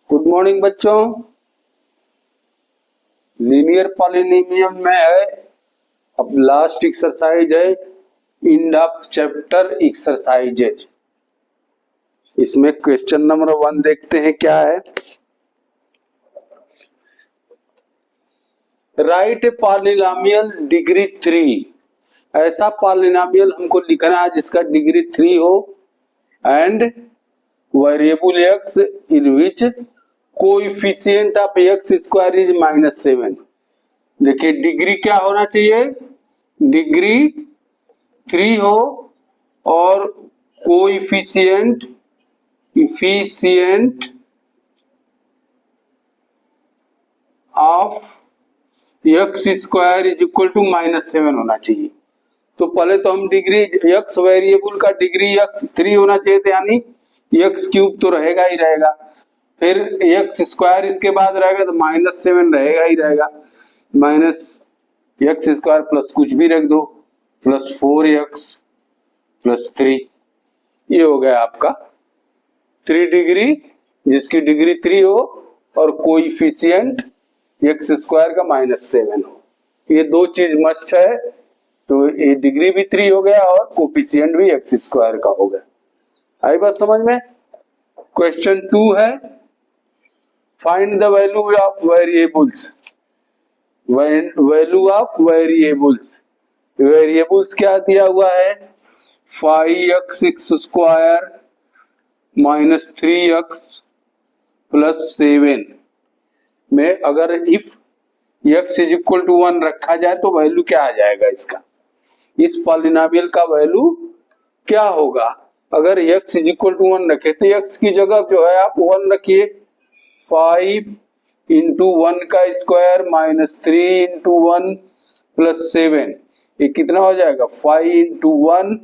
Good morning बच्चों। Linear polynomial में है, अब लास्ट एक्सरसाइज है एंड ऑफ चैप्टर एक्सरसाइजेज। इसमें क्वेश्चन नंबर 1 देखते हैं क्या है। Right a polynomial degree 3। ऐसा पॉलिनोमियल हमको लिखना है जिसका डिग्री 3 हो and variable x in which coefficient of x square is -7। देखिए डिग्री क्या होना चाहिए, डिग्री 3 हो और coefficient of x square is equal to -7 होना चाहिए। तो पहले तो हम डिग्री x वेरिएबल का डिग्री x 3 होना चाहिए था, यानी x क्यूब तो रहेगा ही रहेगा, फिर x स्क्वायर इसके बाद रहेगा तो -7 रहेगा ही रहेगा, माइनस एक्स स्क्वायर प्लस कुछ भी रख दो प्लस 4x प्लस 3। ये हो गया आपका 3 डिग्री, जिसकी डिग्री 3 हो और कोएफिशिएंट एक्स स्क्वायर का -7 हो। ये दो चीज मस्ट है, तो ये डिग्री भी 3 हो गया और कोएफिशिएंट भी एक्स स्क्वायर का हो गया। आई बात समझ में। क्वेश्चन 2 है, find the value of variables. Value of variables, variables क्या दिया हुआ है, 5x square minus 3x plus 7 में अगर if x is equal to 1 रखा जाए तो वैल्यू क्या आ जाएगा इसका, इस पॉलिनोमियल का वैल्यू क्या होगा। अगर x इज इक्वल टू 1 रखे तो x की जगह जो है आप 1 रखिए, 5 इंटू 1 का स्क्वायर माइनस 3 इंटू 1 प्लस 7, ये कितना हो जाएगा 5 इंटू 1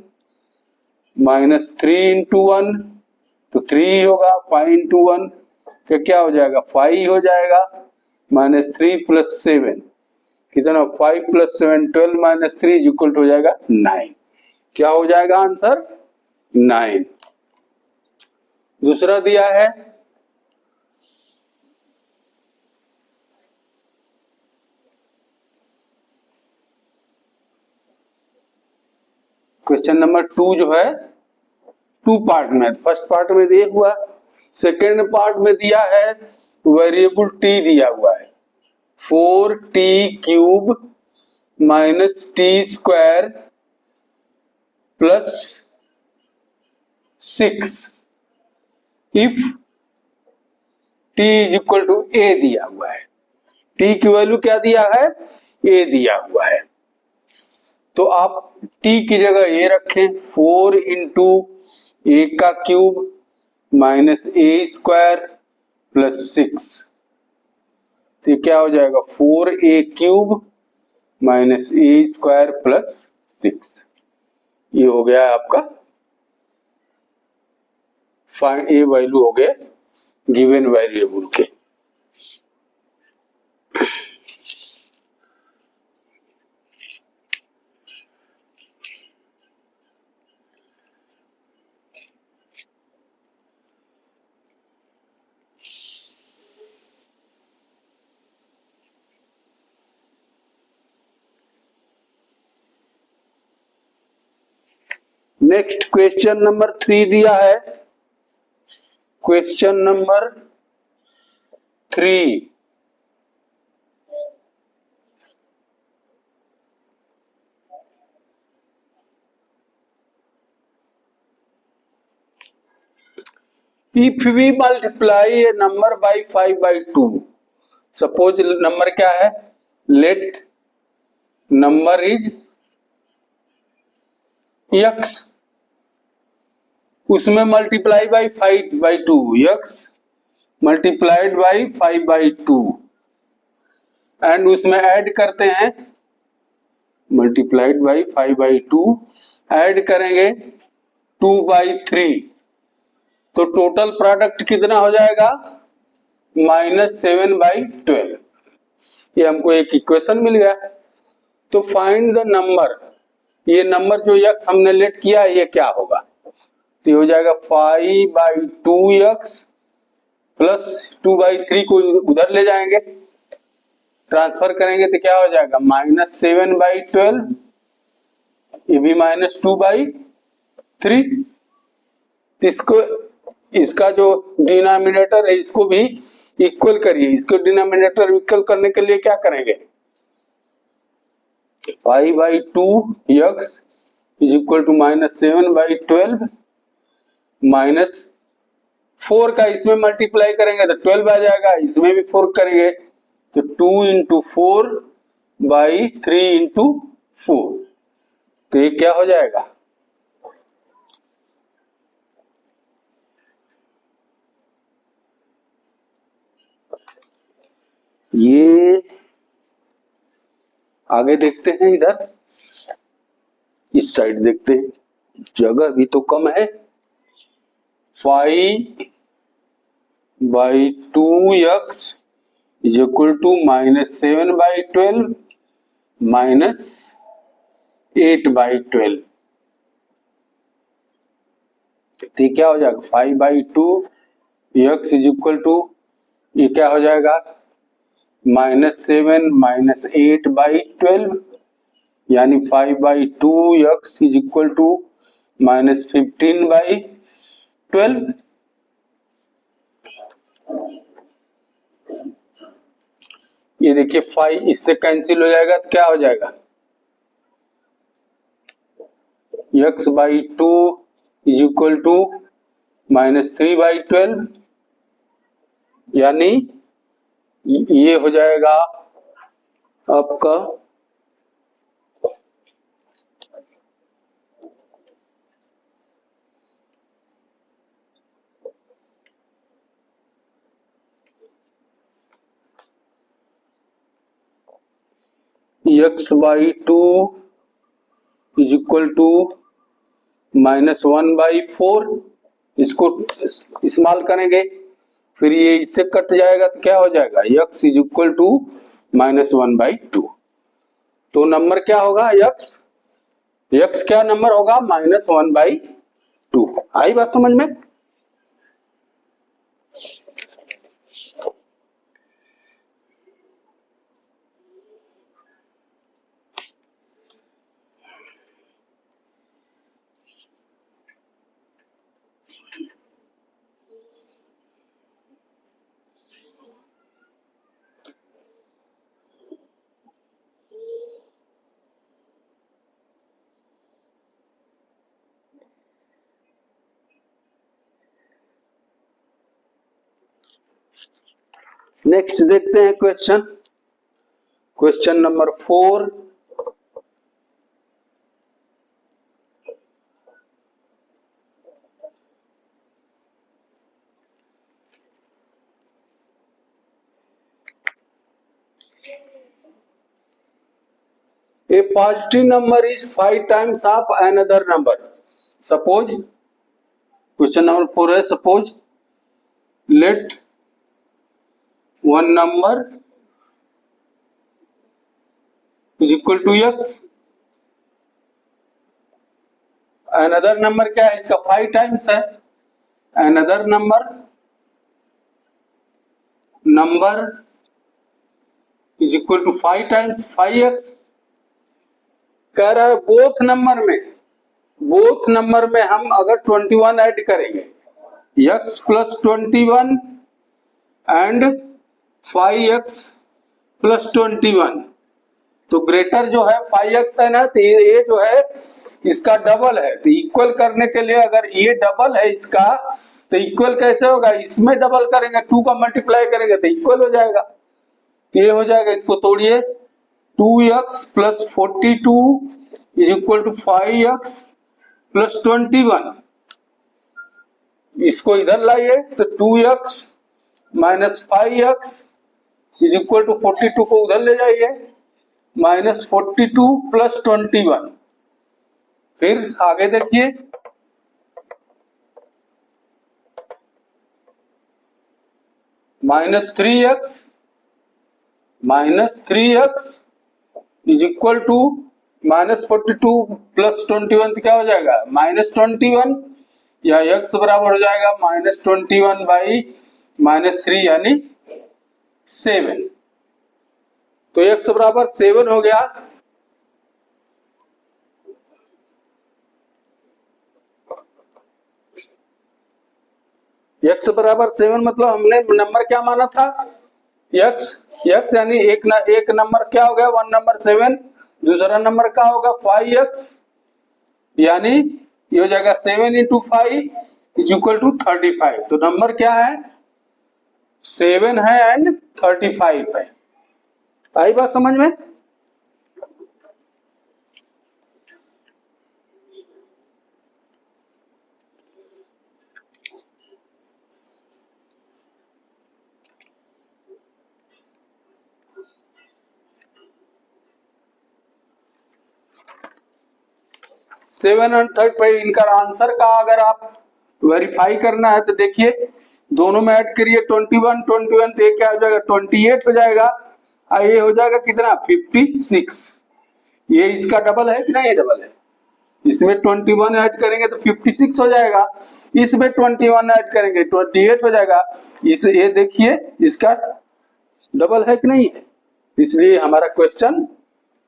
माइनस 3 इंटू 1 तो 3 होगा, 5 इंटू 1 फिर क्या हो जाएगा 5 हो जाएगा, माइनस 3 प्लस 7 कितना 5 प्लस 7 12 माइनस 3 इक्वल हो जाएगा 9। क्या हो जाएगा आंसर 9। दूसरा दिया है क्वेश्चन नंबर 2 जो है 2 पार्ट में, फर्स्ट पार्ट में दिया हुआ, सेकेंड पार्ट में दिया है वेरिएबल t दिया हुआ है 4t cube minus T square plus 6 if t is equal to a दिया हुआ है। t की वैल्यू क्या दिया है, a दिया हुआ है, तो आप t की जगह a रखें, 4 इंटू ए का क्यूब माइनस ए स्क्वायर प्लस 6, तो ये क्या हो जाएगा 4a क्यूब माइनस ए स्क्वायर प्लस 6। ये हो गया आपका फाइंड ए वैल्यू हो गए गिवन वेरिएबल के। नेक्स्ट क्वेश्चन नंबर 3 दिया है, question number 3 if we multiply a number by 5/2, suppose number क्या है, लेट नंबर इज x, उसमें multiply by 5/2, x multiplied by 5/2 and उसमें ऐड करते हैं मल्टीप्लाइड बाई 5/2 ऐड करेंगे 2/3, तो टोटल प्रोडक्ट कितना हो जाएगा -7/12। ये हमको एक इक्वेशन मिल गया। तो फाइंड द नंबर, ये नंबर जो x हमने लेट किया ये क्या होगा, तो ये हो जाएगा 5/2x प्लस 2/3 को उधर ले जाएंगे, ट्रांसफर करेंगे तो क्या हो जाएगा, -7/12, ये भी -2/3। इसको, इसका जो डिनोमिनेटर है इसको भी इक्वल करिए, इसको डिनोमिनेटर इक्वल करने के लिए क्या करेंगे, 5/2x इज इक्वल टू -7/12 -4 का इसमें मल्टीप्लाई करेंगे तो 12 आ जाएगा, इसमें भी 4 करेंगे तो 2 × 4/3 × 4, तो ये क्या हो जाएगा, ये आगे देखते हैं, इधर इस साइड देखते हैं, जगह भी तो कम है। 5/2x इज इक्वल टू -7/12 -8/12, तो क्या हो जाएगा, 5/2x इज इक्वल टू, ये क्या हो जाएगा, -7 -8/12, यानी 5/2x इज इक्वल टू -15/12। ये देखिए 5 इससे कैंसिल हो जाएगा तो क्या हो जाएगा, x/2 इज इक्वल टू -3/12, यानी ये हो जाएगा आपका x/2 इज इक्वल टू -1/4, इसको इस्तेमाल करेंगे, फिर ये इससे कट जाएगा तो क्या हो जाएगा, x इज इक्वल टू -1/2, तो नंबर क्या होगा, x क्या नंबर होगा, -1/2। आई बात समझ में। नेक्स्ट देखते हैं question number 4। A positive number is 5 times of another number. Suppose, question number 4 है, suppose let one number is equal to x, another number क्या है, इसका 5 times है, another number is equal to 5 times 5x। कह रहा है both number में हम अगर 21 ऐड करेंगे, x + 21 एंड 5x + 21, तो ग्रेटर जो है 5x है ना, तो ये जो है इसका डबल है, तो इक्वल करने के लिए अगर ये डबल है इसका, तो इक्वल कैसे होगा, इसमें डबल करेंगे, 2 का मल्टीप्लाई करेंगे तो इक्वल हो जाएगा, तो ये हो जाएगा, इसको तोड़िए, 2x + 42 is equal to 5x + 21, इसको इधर लाइए तो 2x - 5x is equal to 42 को उधर ले जाइए, -42 + 21, फिर आगे देखिए, -3x इज इक्वल टू -42 + 21 क्या हो जाएगा, -21, या x बराबर हो जाएगा -21/3 -3 यानी 7। तो x बराबर 7 हो गया। x बराबर 7 मतलब हमने नंबर क्या माना था, x यानी एक नंबर क्या हो गया, 1 नंबर 7, दूसरा नंबर क्या होगा 5x, यानी ये हो जाएगा 7 × 5 = 35। तो नंबर क्या है, 7 है एंड 35 है। आई बात समझ में? सेवन एंड 35 इनका आंसर का अगर आप वेरीफाई करना है तो देखिए दोनों में ऐड करिए 21 21, तो ये क्या हो जाएगा 28 हो जाएगा, और ये हो जाएगा कितना 56। ये इसका डबल है कि नहीं, ये डबल है। इसमें 21 ऐड करेंगे तो 56 हो जाएगा, इसमें 21 ऐड करेंगे 28 हो जाएगा। इस ये देखिए इसका डबल है कि नहीं है, इसलिए हमारा क्वेश्चन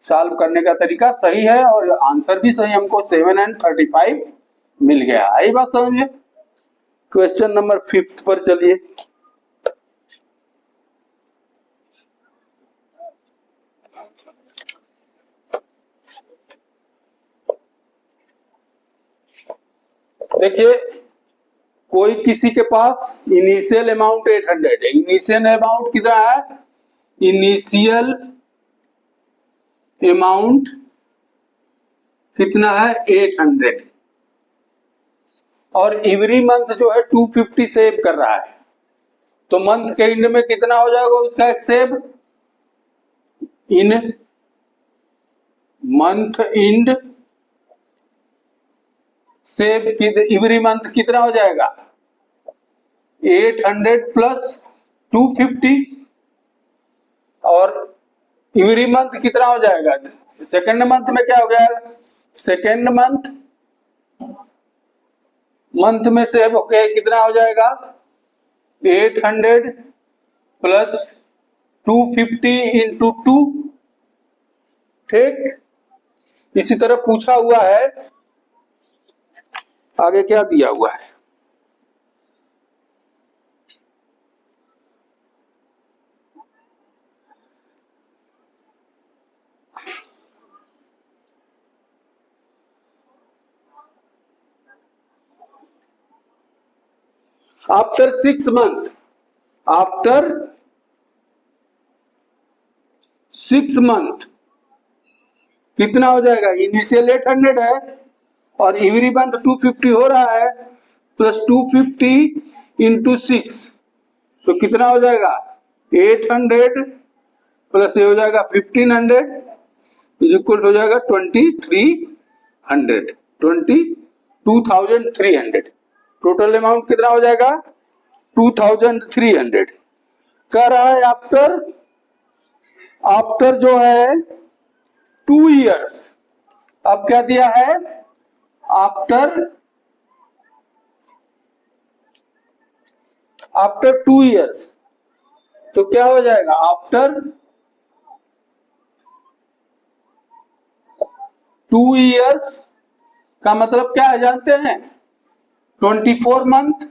सॉल्व करने का तरीका सही है और आंसर भी सही, हमको 7 एंड 35 मिल गया। आई बात समझ में? क्वेश्चन नंबर 5 पर चलिए। देखिए कोई किसी के पास इनिशियल अमाउंट 800 है। इनिशियल अमाउंट कितना है, इनिशियल अमाउंट कितना है 800, और एवरी मंथ जो है 250 सेव कर रहा है। तो मंथ के एंड में कितना हो जाएगा उसका एक save, in month and save every month कितना हो जाएगा 800 प्लस 250, और एवरी मंथ कितना हो जाएगा, सेकेंड मंथ में क्या हो गया, सेकेंड मंथ में सेव होके कितना हो जाएगा 800 प्लस 250 इंटू 2। ठीक, इसी तरह पूछा हुआ है, आगे क्या दिया हुआ है, आफ्टर 6 मंथ, आफ्टर 6 मंथ कितना हो जाएगा, इनिशियल 800 है और एवरी मंथ 250 हो रहा है, प्लस 250 इंटू 6, तो कितना हो जाएगा 800 प्लस ये हो जाएगा 1500 इज इक्वल हो जाएगा 2300। टोटल अमाउंट कितना हो जाएगा 2300। कह रहा है आफ्टर जो है 2 इयर्स, अब क्या दिया है आफ्टर 2 इयर्स, तो क्या हो जाएगा आफ्टर 2 इयर्स का मतलब क्या है जानते हैं, 24 मंथ,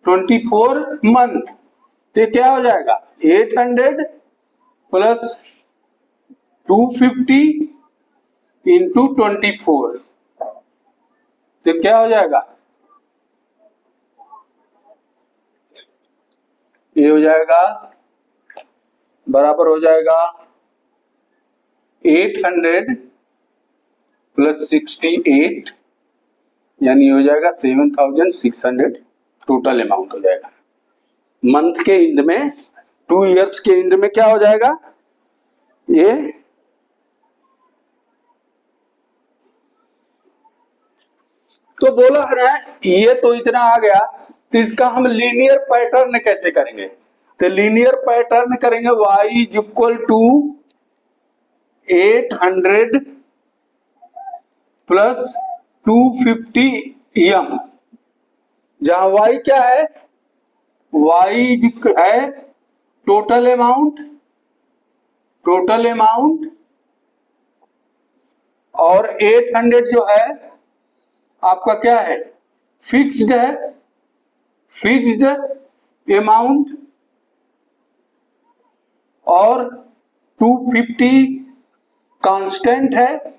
24 मंथ, तो क्या हो जाएगा 800 प्लस 250 इंटू 24, तो क्या हो जाएगा, ये हो जाएगा बराबर हो जाएगा 800 प्लस 68, यानी हो जाएगा 7600 टोटल अमाउंट हो जाएगा। मंथ के एंड में 2 इयर्स के एंड में क्या हो जाएगा, ये तो बोला है ना, ये तो इतना आ गया, तो इसका हम लीनियर पैटर्न कैसे करेंगे, तो लीनियर पैटर्न करेंगे y is equal to 800 plus 250 m, जहां y क्या है y है टोटल अमाउंट और 800 जो है आपका क्या है, फिक्स्ड अमाउंट और 250 कांस्टेंट है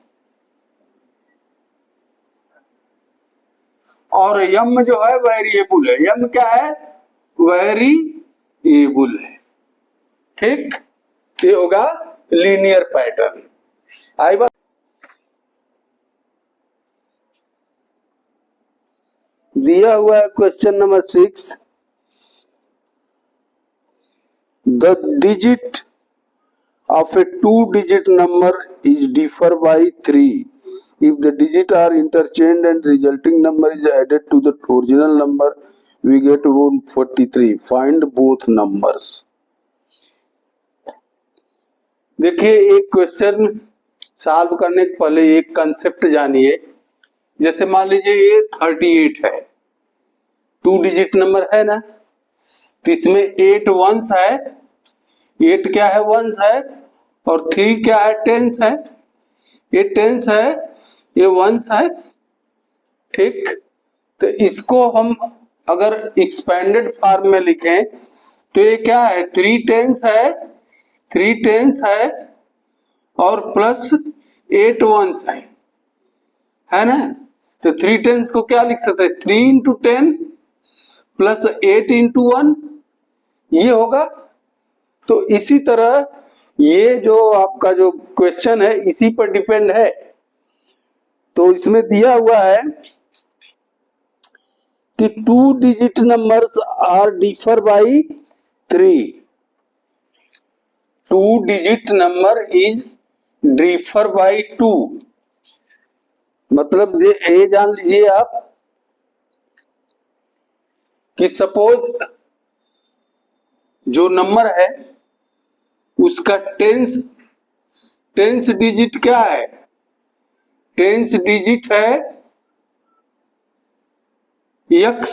और यम जो है वेरिएबल है। यम क्या है, वेरिएबल है। ठीक, ये होगा लीनियर पैटर्न। आई बात। दिया हुआ है question number 6, the digit of a two-digit number is differ by 3 if the digits are interchanged and resulting number is added to the original number we get 143. find both numbers। देखिए, एक question solve करने के पहले एक concept जानिए। जैसे मान लीजिए ये 38 है, 2 डिजिट नंबर है ना, तो इसमें 8 वंस है, 8 क्या है, वंस है, और 3 क्या है, टेंस है। ये टेंस है, ये वंस है। ठीक, तो इसको हम अगर एक्सपेंडेड फॉर्म में लिखें तो ये क्या है, 3 टेंस है और प्लस 8 वंस है ना। तो 3 टेंस को क्या लिख सकते हैं, 3 इंटू 10 प्लस 8 इंटू 1, ये होगा। तो इसी तरह ये जो आपका जो क्वेश्चन है इसी पर डिपेंड है। तो इसमें दिया हुआ है कि 2 digit numbers are differ by 3। 2 digit number is differ by 2। मतलब ये जान लीजिए आप कि सपोज जो नंबर है उसका टेंस डिजिट क्या है, टेंस डिजिट है x,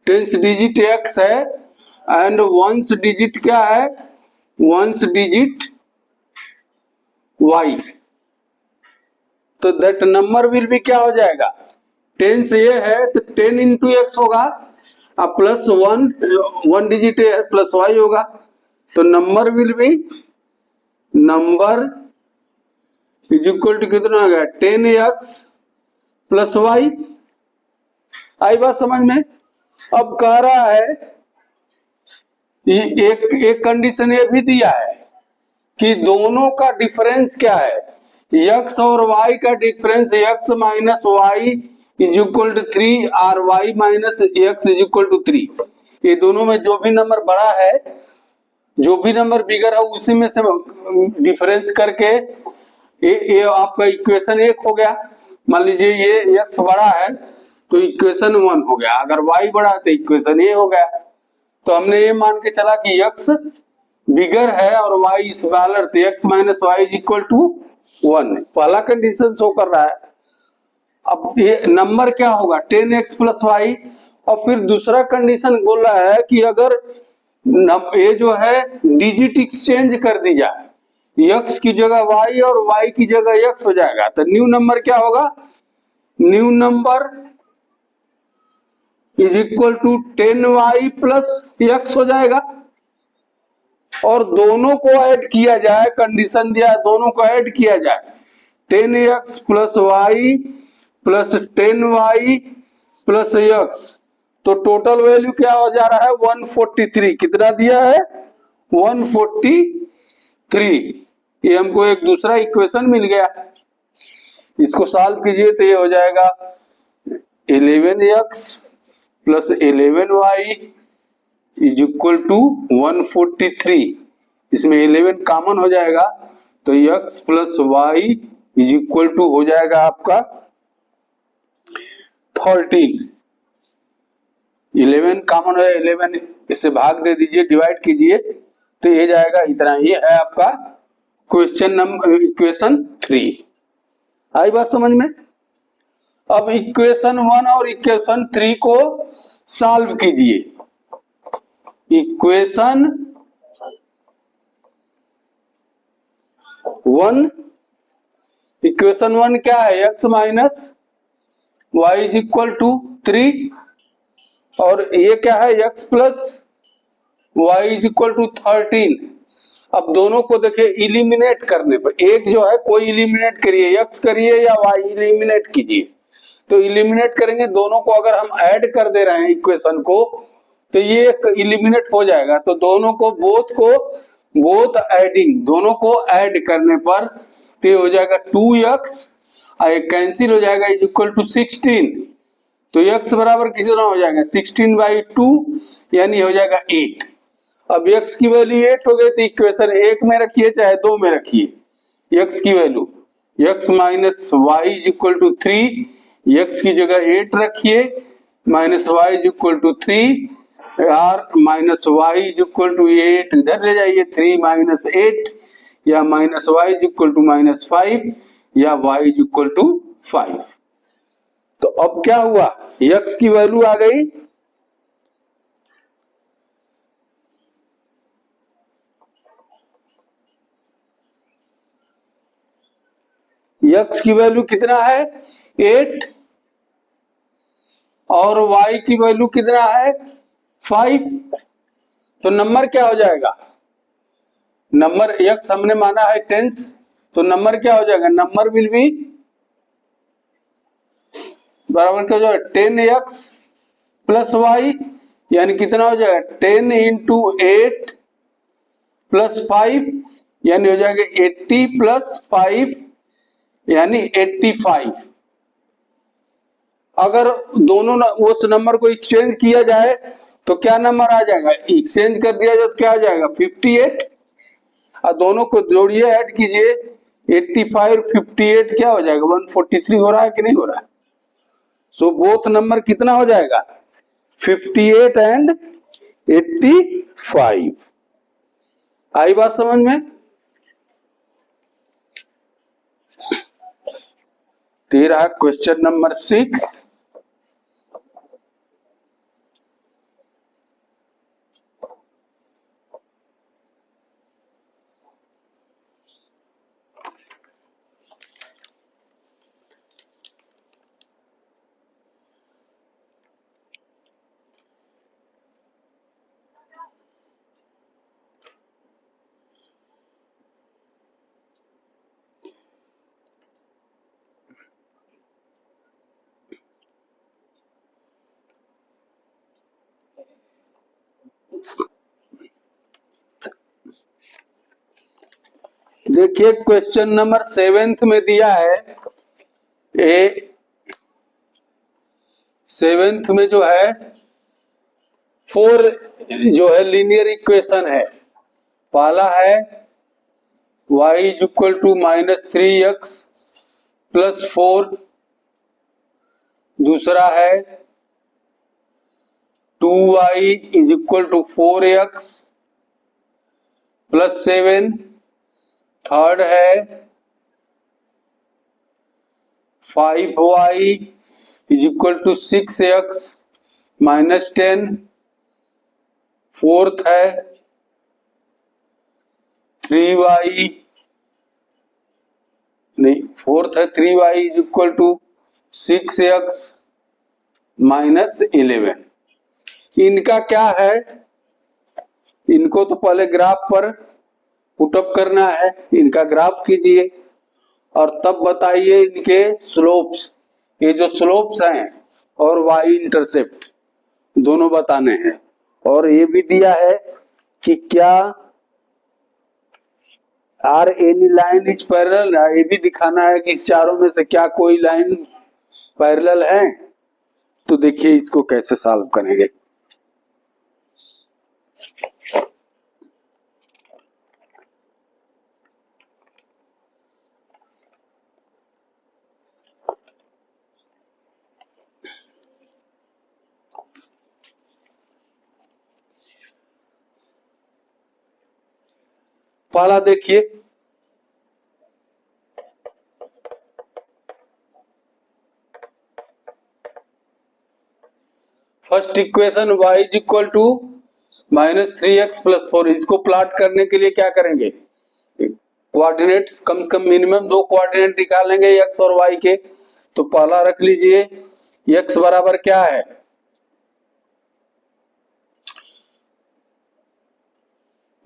टेंस डिजिट x है, एंड वंस डिजिट क्या है, वंस डिजिट y। तो दैट नंबर विल भी क्या हो जाएगा, टेंस ये है तो 10 इंटू एक्स होगा, अब प्लस 1 डिजिट प्लस y होगा। तो number will be, number is equal to कितना आ गया, 10x प्लस y। आई बात समझ में। अब कह रहा है एक कंडीशन ये भी दिया है कि दोनों का डिफरेंस क्या है, x और y का difference x minus y is equal to 3 और y minus x is equal to 3। ये दोनों में जो भी नंबर बड़ा है, जो भी नंबर बिगर है, उसी में से डिफरेंस करके ये आपका इक्वेशन 1 हो गया। मान लीजिए ये x बड़ा है तो इक्वेशन 1 हो गया, अगर y बड़ा है तो इक्वेशन a हो गया। तो हमने ये मान के चला कि x बिगर है और y स्मॉलर, तो x minus y is equal to 1। पहला कंडीशन शो कर रहा है। अब ये नंबर क्या होगा, 10x प्लस y। और फिर दूसरा कंडीशन बोल रहा है कि अगर ये जो है डिजिट एक्सचेंज कर दी जाए, x की जगह y और y की जगह x हो जाएगा, तो न्यू नंबर क्या होगा, new number is equal to 10y plus x हो जाएगा। और दोनों को ऐड किया जाए, कंडीशन दिया है दोनों को ऐड किया जाए, 10x plus y plus 10y plus x, तो टोटल वैल्यू क्या हो जा रहा है, 143। कितना दिया है, 143। ये हमको एक दूसरा इक्वेशन मिल गया, इसको सॉल्व कीजिए तो ये हो जाएगा 11x plus 11y is equal to 143। इसमें 11 कॉमन हो जाएगा तो x plus y is equal to हो जाएगा आपका 13। 11 कॉमन है, 11 इससे भाग दे दीजिए, डिवाइड कीजिए तो ये जाएगा इतना। ये है आपका क्वेश्चन नंबर इक्वेशन 3। आई बात समझ में। अब इक्वेशन 1 और इक्वेशन 3 को सॉल्व कीजिए। इक्वेशन 1, इक्वेशन 1 क्या है? x minus y is equal to 3, और ये क्या है? x plus y is equal to 13। अब दोनों को देखिए इलिमिनेट करने पर, एक जो है कोई इलिमिनेट करिए, x करिए या y इलिमिनेट कीजिए। तो इलिमिनेट करेंगे दोनों को, अगर हम ऐड कर दे रहे हैं इक्वेशन को तो ये इलिमिनेट हो जाएगा। तो दोनों को बोथ एडिंग, दोनों को ऐड करने पर तो ये हो जाएगा 2x, और कैंसिल हो जाएगा, इज इक्वल टू 16। तो x बराबर कितना हो जाएगा? 16/2, यानी हो जाएगा 8। अब x की वैल्यू 8 हो गई तो इक्वेशन 1 में रखिए चाहे 2 में रखिए x की value, x minus y is equal to 3, x की जगह 8 रखिए, minus y is equal to 3, और minus y is equal to 8 इधर ले जाइए, 3 माइनस 8, या minus y is equal to minus 5, या वाई इज इक्वल टू 5। तो अब क्या हुआ? x की वैल्यू आ गई x की वैल्यू कितना है? 8, और y की वैल्यू कितना है? 5। तो नंबर क्या हो जाएगा? नंबर x हमने माना है टेंस, तो नंबर क्या हो जाएगा? नंबर विल बी बराबर क्या हो जाएगा? 10x प्लस वाई, यानी कितना हो जाएगा? 10 इंटू 8 प्लस 5, यानी हो जाएगा 80 प्लस 5, यानी 85। अगर दोनों उस नंबर को एक्सचेंज किया जाए तो क्या नंबर आ जाएगा? एक्सचेंज कर दिया जाए तो क्या आ जाएगा? 58, और दोनों को जोड़िए, ऐड कीजिए, 85 58 क्या हो जाएगा? 143 हो रहा है कि नहीं हो रहा है? सो बोथ नंबर कितना हो जाएगा? 58 एंड 85। आई बात समझ में? तेरा क्वेश्चन नंबर 6। देखिए क्वेश्चन नंबर 7 में दिया है, ए 7 में जो है 4 जो है लीनियर इक्वेशन है। पहला है y is equal to -3x plus 4, दूसरा है 2y is equal to 4x plus 7, third है 5y is equal to 6x minus 10, fourth है 3y, नहीं फोर्थ है 3y is equal to 6x minus 11। इनका क्या है? इनको तो पहले ग्राफ पर पुटअप करना है, इनका ग्राफ कीजिए और तब बताइए इनके स्लोप्स, ये जो स्लोप्स हैं और वाई इंटरसेप्ट दोनों बताने हैं। और ये भी दिया है कि क्या are any line is parallel, ये भी दिखाना है कि इस चारों में से क्या कोई लाइन पैरेलल है। तो देखिए इसको कैसे सॉल्व करेंगे। पहला देखिए, first first equation y is equal to -3x+4, इसको प्लॉट करने के लिए क्या करेंगे, कोऑर्डिनेट कम से कम मिनिमम 2 कोऑर्डिनेट निकालेंगे x और y के। तो पहला रख लीजिए x बराबर क्या है,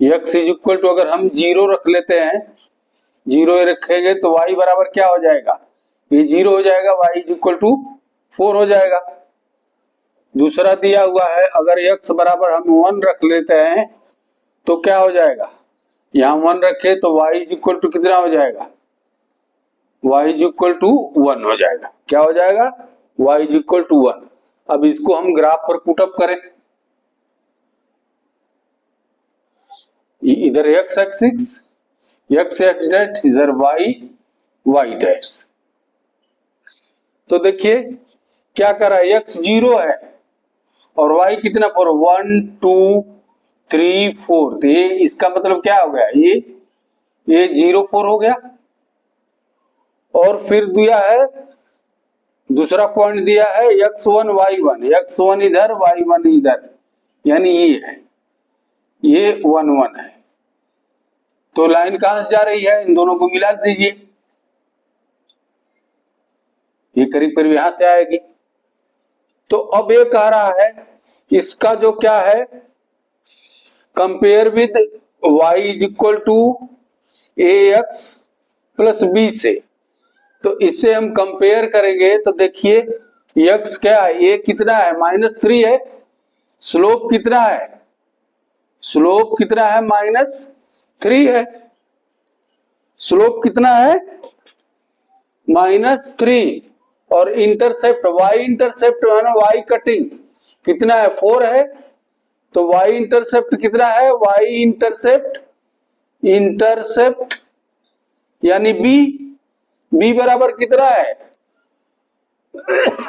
x इज इक्वल टू, अगर हम 0 रख लेते हैं, 0 रखेंगे तो y बराबर क्या हो जाएगा, ये 0 हो जाएगा, y इज इक्वल टू 4 हो जाएगा। दूसरा दिया हुआ है, अगर x बराबर हम 1 रख लेते हैं तो क्या हो जाएगा, यहाँ 1 रखे तो y इज इक्वल टू कितना हो जाएगा, y इज इक्वल टू 1 हो जाएगा। क्या हो जाएगा, y इज इक्वल टू 1। अब इसको हम ग्राफ पर पुटअप करें, इधर x एक्सिस, x डैश, इधर y डैश। तो देखिए क्या कर रहा है, x 0 है और y कितना 4, 1 2 3 4, तो ये इसका मतलब क्या हो गया, ये 0 4 हो गया। और फिर दिया है, दूसरा पॉइंट दिया है x1 y1, x1 इधर y1 इधर, यानी ये है, ये 1 1 है। तो लाइन कहां से जा रही है, इन दोनों को मिला दीजिए, ये करीब करीब यहां से आएगी। तो अब ये कह रहा है इसका जो क्या है, compare with y is equal to ax plus b से। तो इससे हम कंपेयर करेंगे तो देखिए x क्या है, ये कितना है, -3 है, स्लोप कितना है, स्लोप कितना है, -3 है, स्लोप कितना है, -3। और इंटरसेप्ट y इंटरसेप्ट है ना, y कटिंग कितना है, 4 है, तो y इंटरसेप्ट कितना है, y इंटरसेप्ट यानी b बराबर कितना है,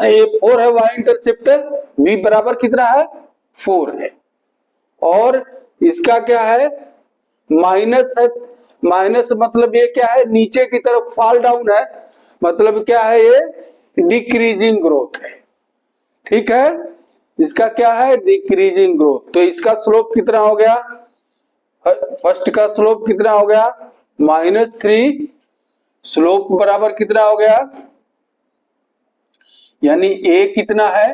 ये 4 है, y इंटरसेप्ट, b बराबर कितना है, 4 है। और इसका क्या है, माइनस है, माइनस मतलब ये क्या है, नीचे की तरफ फॉल डाउन है, मतलब क्या है, ये डिक्रीजिंग ग्रोथ है, ठीक है, इसका क्या है, डिक्रीजिंग ग्रोथ। तो इसका स्लोप कितना हो गया, फर्स्ट का स्लोप कितना हो गया, -3, स्लोप बराबर कितना हो गया, यानी a कितना है,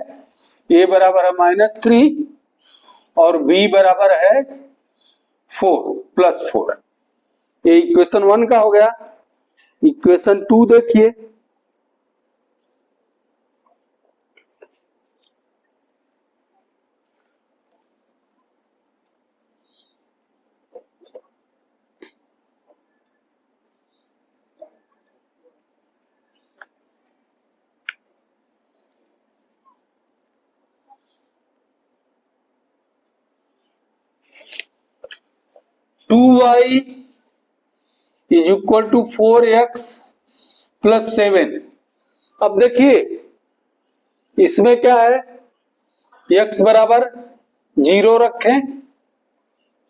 a बराबर है -3 और b बराबर है 4 +4। ये इक्वेशन 1 का हो गया। इक्वेशन 2 देखिए, two y is equal to 4x plus 7। अब देखिए इसमें क्या है, x बराबर 0 रखें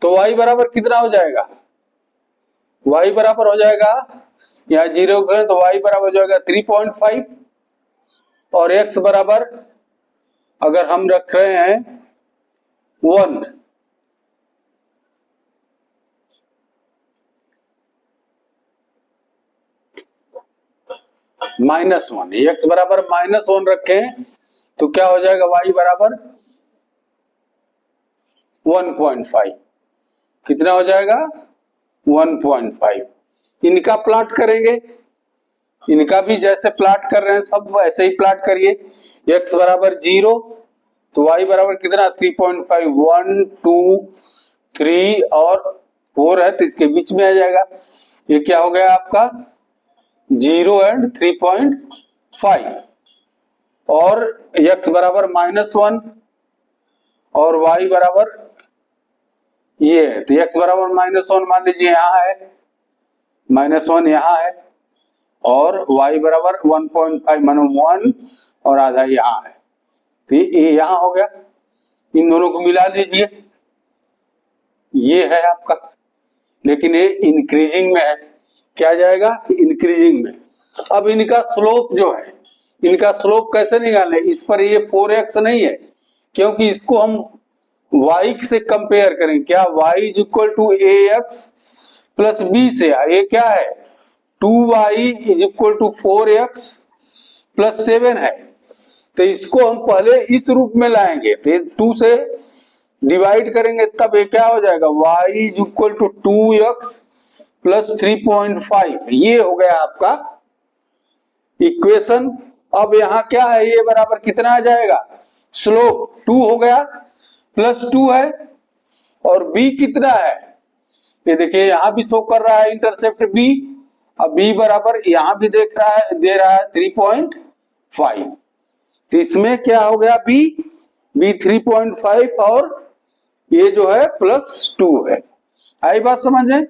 तो y बराबर कितना हो जाएगा, y बराबर हो जाएगा, यहाँ 0 करें तो y बराबर हो जाएगा 3.5, और x बराबर अगर हम रख रहे हैं 1, -1, x बराबर -1 रखें तो क्या हो जाएगा, y बराबर 1.5, कितना हो जाएगा, 1.5। इनका प्लॉट करेंगे, इनका भी जैसे प्लॉट कर रहे हैं सब ऐसे ही प्लॉट करिए। x बराबर 0 तो y बराबर कितना, 3.5, 1 2 3 और 4 है तो इसके बीच में आ जाएगा। ये क्या हो गया आपका, 0 एंड 3.5, और x बराबर -1 और y बराबर ये है, तो x बराबर -1 मान लीजिए यहाँ है, -1 यहाँ है, और y बराबर 1.5 मानो 1 और आधा यहाँ है, तो ये यहाँ हो गया। इन दोनों को मिला लीजिए, ये है आपका, लेकिन ये इंक्रीजिंग में है, क्या जाएगा, इंक्रीजिंग में। अब इनका स्लोप जो है, इनका स्लोप कैसे निकालना है, इस पर ये 4x नहीं है, क्योंकि इसको हम y से कंपेयर करें। क्या y is equal to A x plus b से, ये क्या है 2y is equal to 4x plus 7 है। तो इसको हम पहले इस रूप में लाएंगे, तो 2 से डिवाइड करेंगे तब ये क्या हो जाएगा y is equal to 2x plus 3.5। ये हो गया आपका इक्वेशन। अब यहां क्या है, ये बराबर कितना आ जाएगा, स्लोप 2 हो गया प्लस 2 है, और b कितना है, ये देखिए यहां भी शो कर रहा है इंटरसेप्ट b। अब b बराबर यहां भी दे रहा है 3.5। तो इसमें क्या हो गया b 3.5 और ये जो है प्लस 2 है। आई बात समझ में?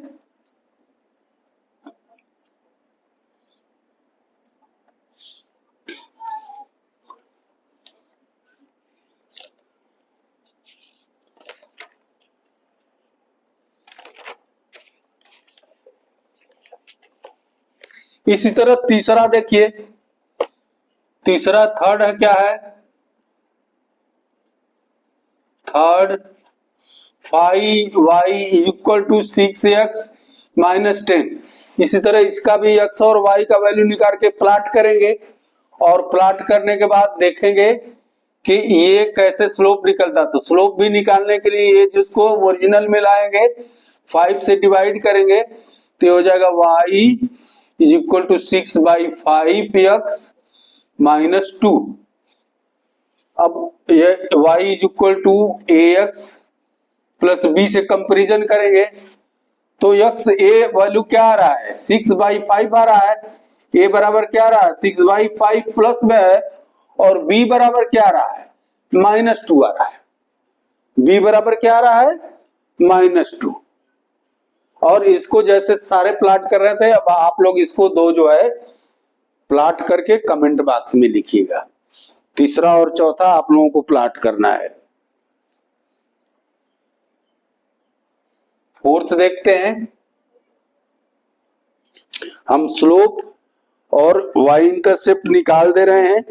इसी तरह तीसरा देखिए, तीसरा थर्ड है, क्या है third 5y is equal to 6x minus 10। इसी तरह इसका भी x और y का वैल्यू निकाल के प्लॉट करेंगे, और प्लॉट करने के बाद देखेंगे कि ये कैसे स्लोप निकलता। तो स्लोप भी निकालने के लिए ये जिसको ओरिजिनल में लाएंगे 5 से डिवाइड करेंगे तो हो जाएगा y is equal to 6/5x minus 2। अब ये y is equal to ax plus b से कंपेरिजन करेंगे तो x a वैल्यू क्या आ रहा है 6/5 आ रहा है, a बराबर क्या आ रहा है 6/5 प्लस में है, और b बराबर क्या आ रहा है -2 आ रहा है। b बराबर क्या आ रहा है -2। और इसको जैसे सारे प्लॉट कर रहे थे, अब आप लोग इसको दो जो है प्लॉट करके कमेंट बॉक्स में लिखिएगा। तीसरा और चौथा आप लोगों को प्लॉट करना है। फोर्थ देखते हैं, हम स्लोप और y इंटरसेप्ट निकाल दे रहे हैं।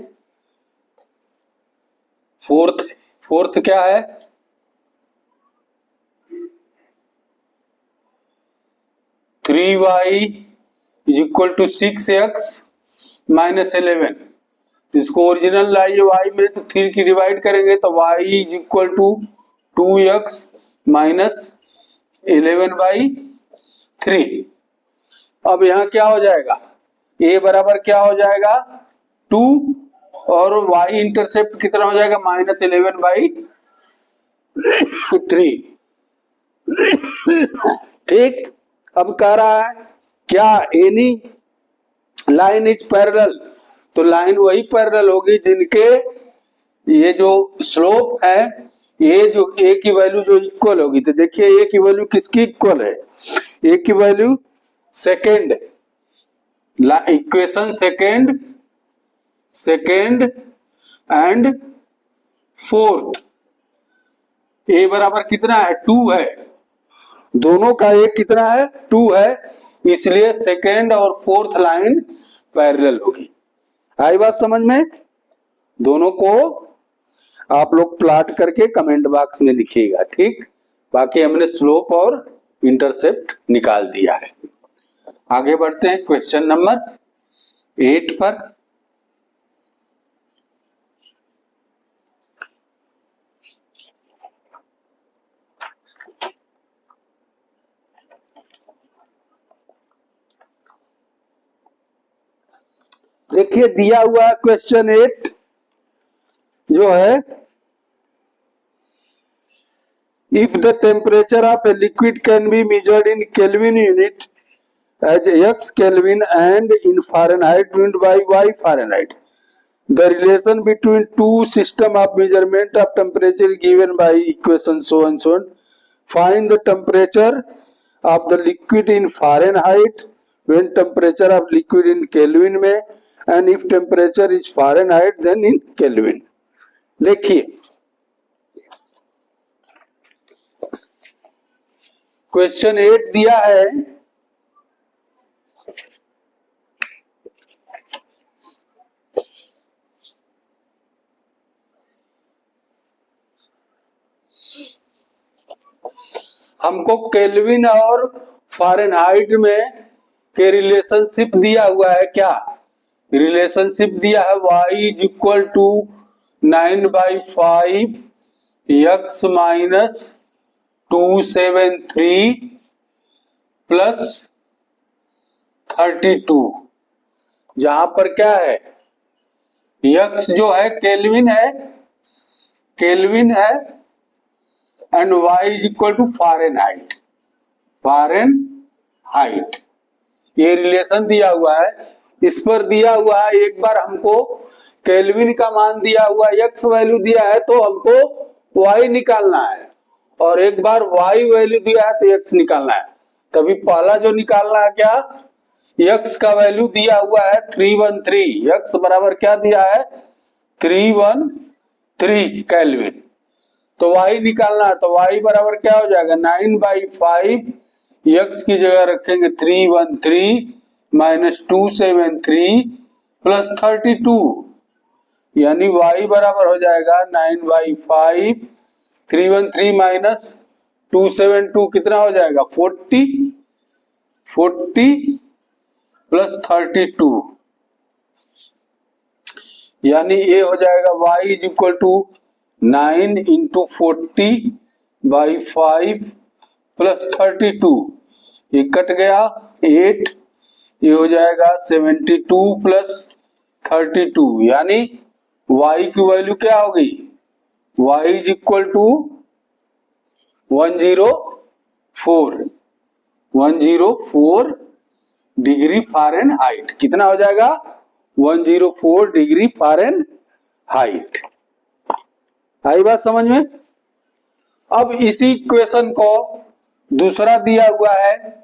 फोर्थ क्या है 3y is equal to 6x minus 11। इसको ओरिजिनल लाइए y में, तो 3 की डिवाइड करेंगे तो y is equal to 2x minus 11/3। अब यहाँ क्या हो जाएगा, a बराबर क्या हो जाएगा 2 और y इंटरसेप्ट कितना हो जाएगा -11/3। ठीक। अब कह रहा है क्या एनी लाइन इज पैरेलल, तो लाइन वही पैरेलल होगी जिनके ये जो स्लोप है, ये जो a की वैल्यू जो इक्वल होगी। तो देखिए a की वैल्यू किसकी इक्वल है, a की value second, equation second and fourth, a बराबर कितना है 2 है, दोनों का एक कितना है 2 है, इसलिए सेकेंड और फोर्थ लाइन पैरेलल होगी। आई बात समझ में? दोनों को आप लोग प्लॉट करके कमेंट बॉक्स में लिखिएगा। ठीक, बाकी हमने स्लोप और इंटरसेप्ट निकाल दिया है। आगे बढ़ते हैं क्वेश्चन नंबर 8 पर। देखिए दिया हुआ है क्वेश्चन 8 जो है, if the temperature of a liquid can be measured in kelvin unit as x Kelvin and in Fahrenheit divided by y Fahrenheit, the relation between two system of measurement of temperature given by equation so and so on. Find the temperature of the liquid in Fahrenheit when temperature of liquid in Kelvin में, and if temperature is Fahrenheit then in Kelvin। देखिए question 8 दिया है, हमको kelvin और Fahrenheit में के relationship दिया हुआ है। क्या रिलेशनशिप दिया है? y is equal to 9/5 x minus 273 plus 32, जहां पर क्या है, x जो है केल्विन है and y is equal to Fahrenheit. ये रिलेशन दिया हुआ है, इस पर दिया हुआ है। एक बार हमको केल्विन का मान दिया हुआ, x वैल्यू दिया है तो हमको y निकालना है, और एक बार y वैल्यू दिया है तो x निकालना है। तभी पहला जो निकालना है क्या, x का वैल्यू दिया हुआ है 313, x बराबर क्या दिया है 313 केल्विन, तो y निकालना है। तो y बराबर क्या हो जाएगा 9/5, x की जगह रखेंगे 313 माइनस 273 प्लस 32, यानी y बराबर हो जाएगा 9/5, 313 माइनस 272 कितना हो जाएगा 40 प्लस 32, यानी ये हो जाएगा y is equal to 9 into 40/5 plus 32, ये कट गया 8, ये हो जाएगा 72 प्लस 32, यानी y की वैल्यू क्या हो गई, y is equal to 104 degree Fahrenheit. कितना हो जाएगा 104 डिग्री फ़ारेनहाइट। आई बात समझ में? अब इसी इक्वेशन को दूसरा दिया हुआ है,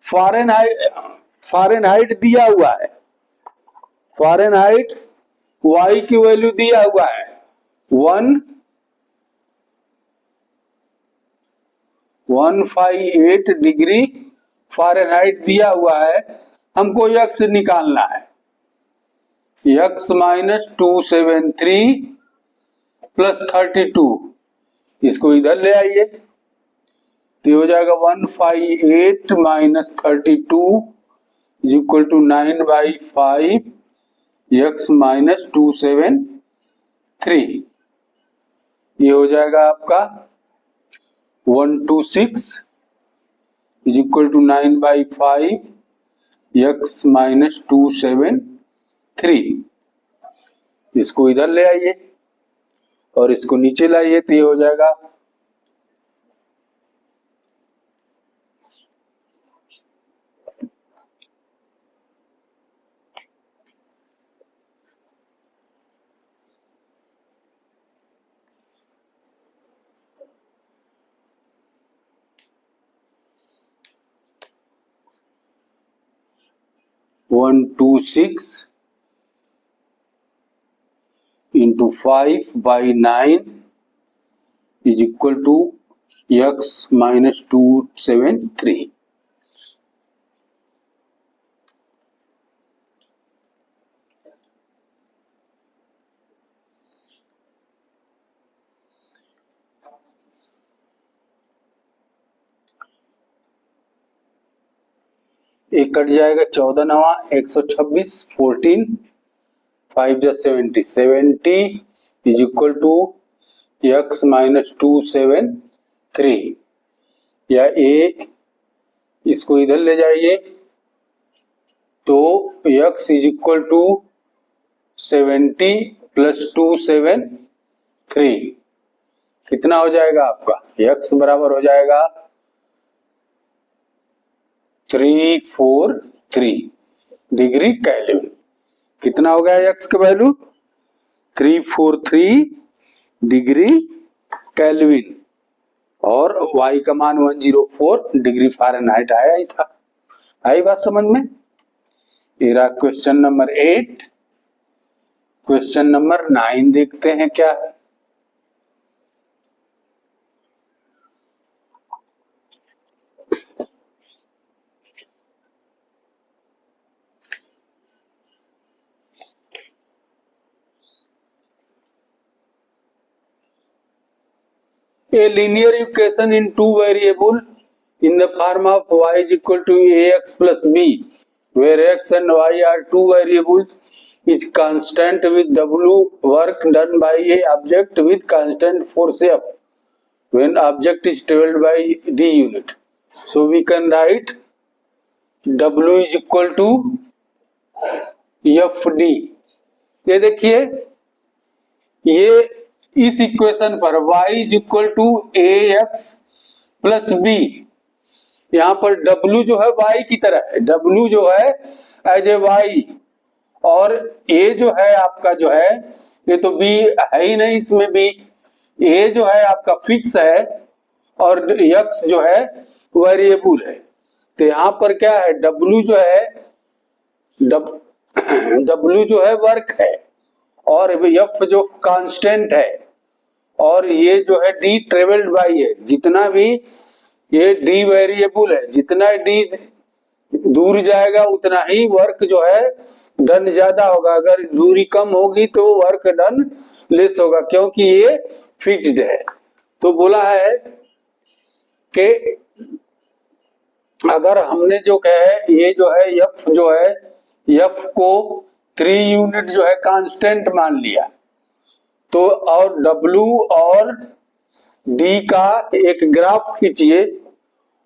फ़ारेनहाइट दिया हुआ है, फ़ारेनहाइट y की वैल्यू दिया हुआ है 158 डिग्री फ़ारेनहाइट दिया हुआ है। हमको x निकालना है, x माइनस 273 प्लस 32, इसको इधर ले आइए तो हो जाएगा 158 minus 32 is equal to 9/5 x minus 273, ये हो जाएगा आपका 126 is equal to 9/5 x minus 273, इसको इधर ले आइए और इसको नीचे लाइए तो ये हो जाएगा 126 into 5/9 is equal to x minus 273। एक कट जाएगा 14 नवा 126 14 5 जा 70 70 is equal to x minus 273, या a इसको इधर ले जाइए तो x is equal to 70 plus 273 कितना हो जाएगा आपका, x बराबर हो जाएगा 343 डिग्री केल्विन। कितना हो गया x का वैल्यू 343 डिग्री केल्विन, और y का मान 104 डिग्री फ़ारेनहाइट आया ही था। आई बात समझ में? ये रहा क्वेश्चन नंबर 8। क्वेश्चन नंबर 9 देखते हैं क्या है। A linear equation in two variable in the form of y is equal to ax plus b, where x and y are two variables, is constant with w work done by a object with constant force F when object is traveled by d unit. So we can write w is equal to F D. ये देखिए, ये इस equation पर y is equal to A x plus b, यहां पर w जो है y की तरह है, w जो है एज ए y, और a जो है आपका जो है, ये तो b है ही नहीं, इसमें b, a जो है आपका फिक्स है और x जो है वेरिएबल है। तो यहां पर क्या है, w जो है W जो है वर्क है और F जो कांस्टेंट है, और ये जो है D ट्रेवल्ड बाय है, जितना भी ये D वेरिएबल है, जितना D दूर जाएगा उतना ही वर्क जो है डन ज्यादा होगा, अगर दूरी कम होगी तो वर्क डन लेस होगा, क्योंकि ये फिक्स्ड है। तो बोला है कि अगर हमने जो कहे ये जो है F जो है, F को 3 यूनिट जो है कांस्टेंट मान लिया, तो और W और D का एक ग्राफ खींचिए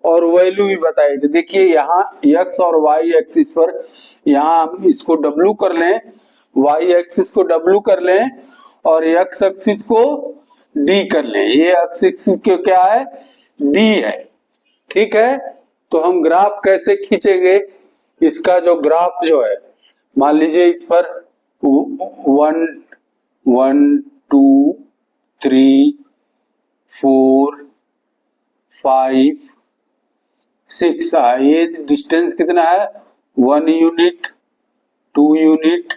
और वैल्यू भी बताइए। तो देखिए यहाँ x और y एक्सिस पर, यहाँ हम इसको W कर लें, y एक्सिस को W कर लें और x एक्सिस को D कर लें। ये x एक्सिस क्या है, D है, ठीक है। तो हम ग्राफ कैसे खींचेंगे, इसका जो ग्राफ जो है, मान लीजिए इस पर 1 1 2 3 4 5 6, ये डिस्टेंस कितना है, 1 यूनिट 2 यूनिट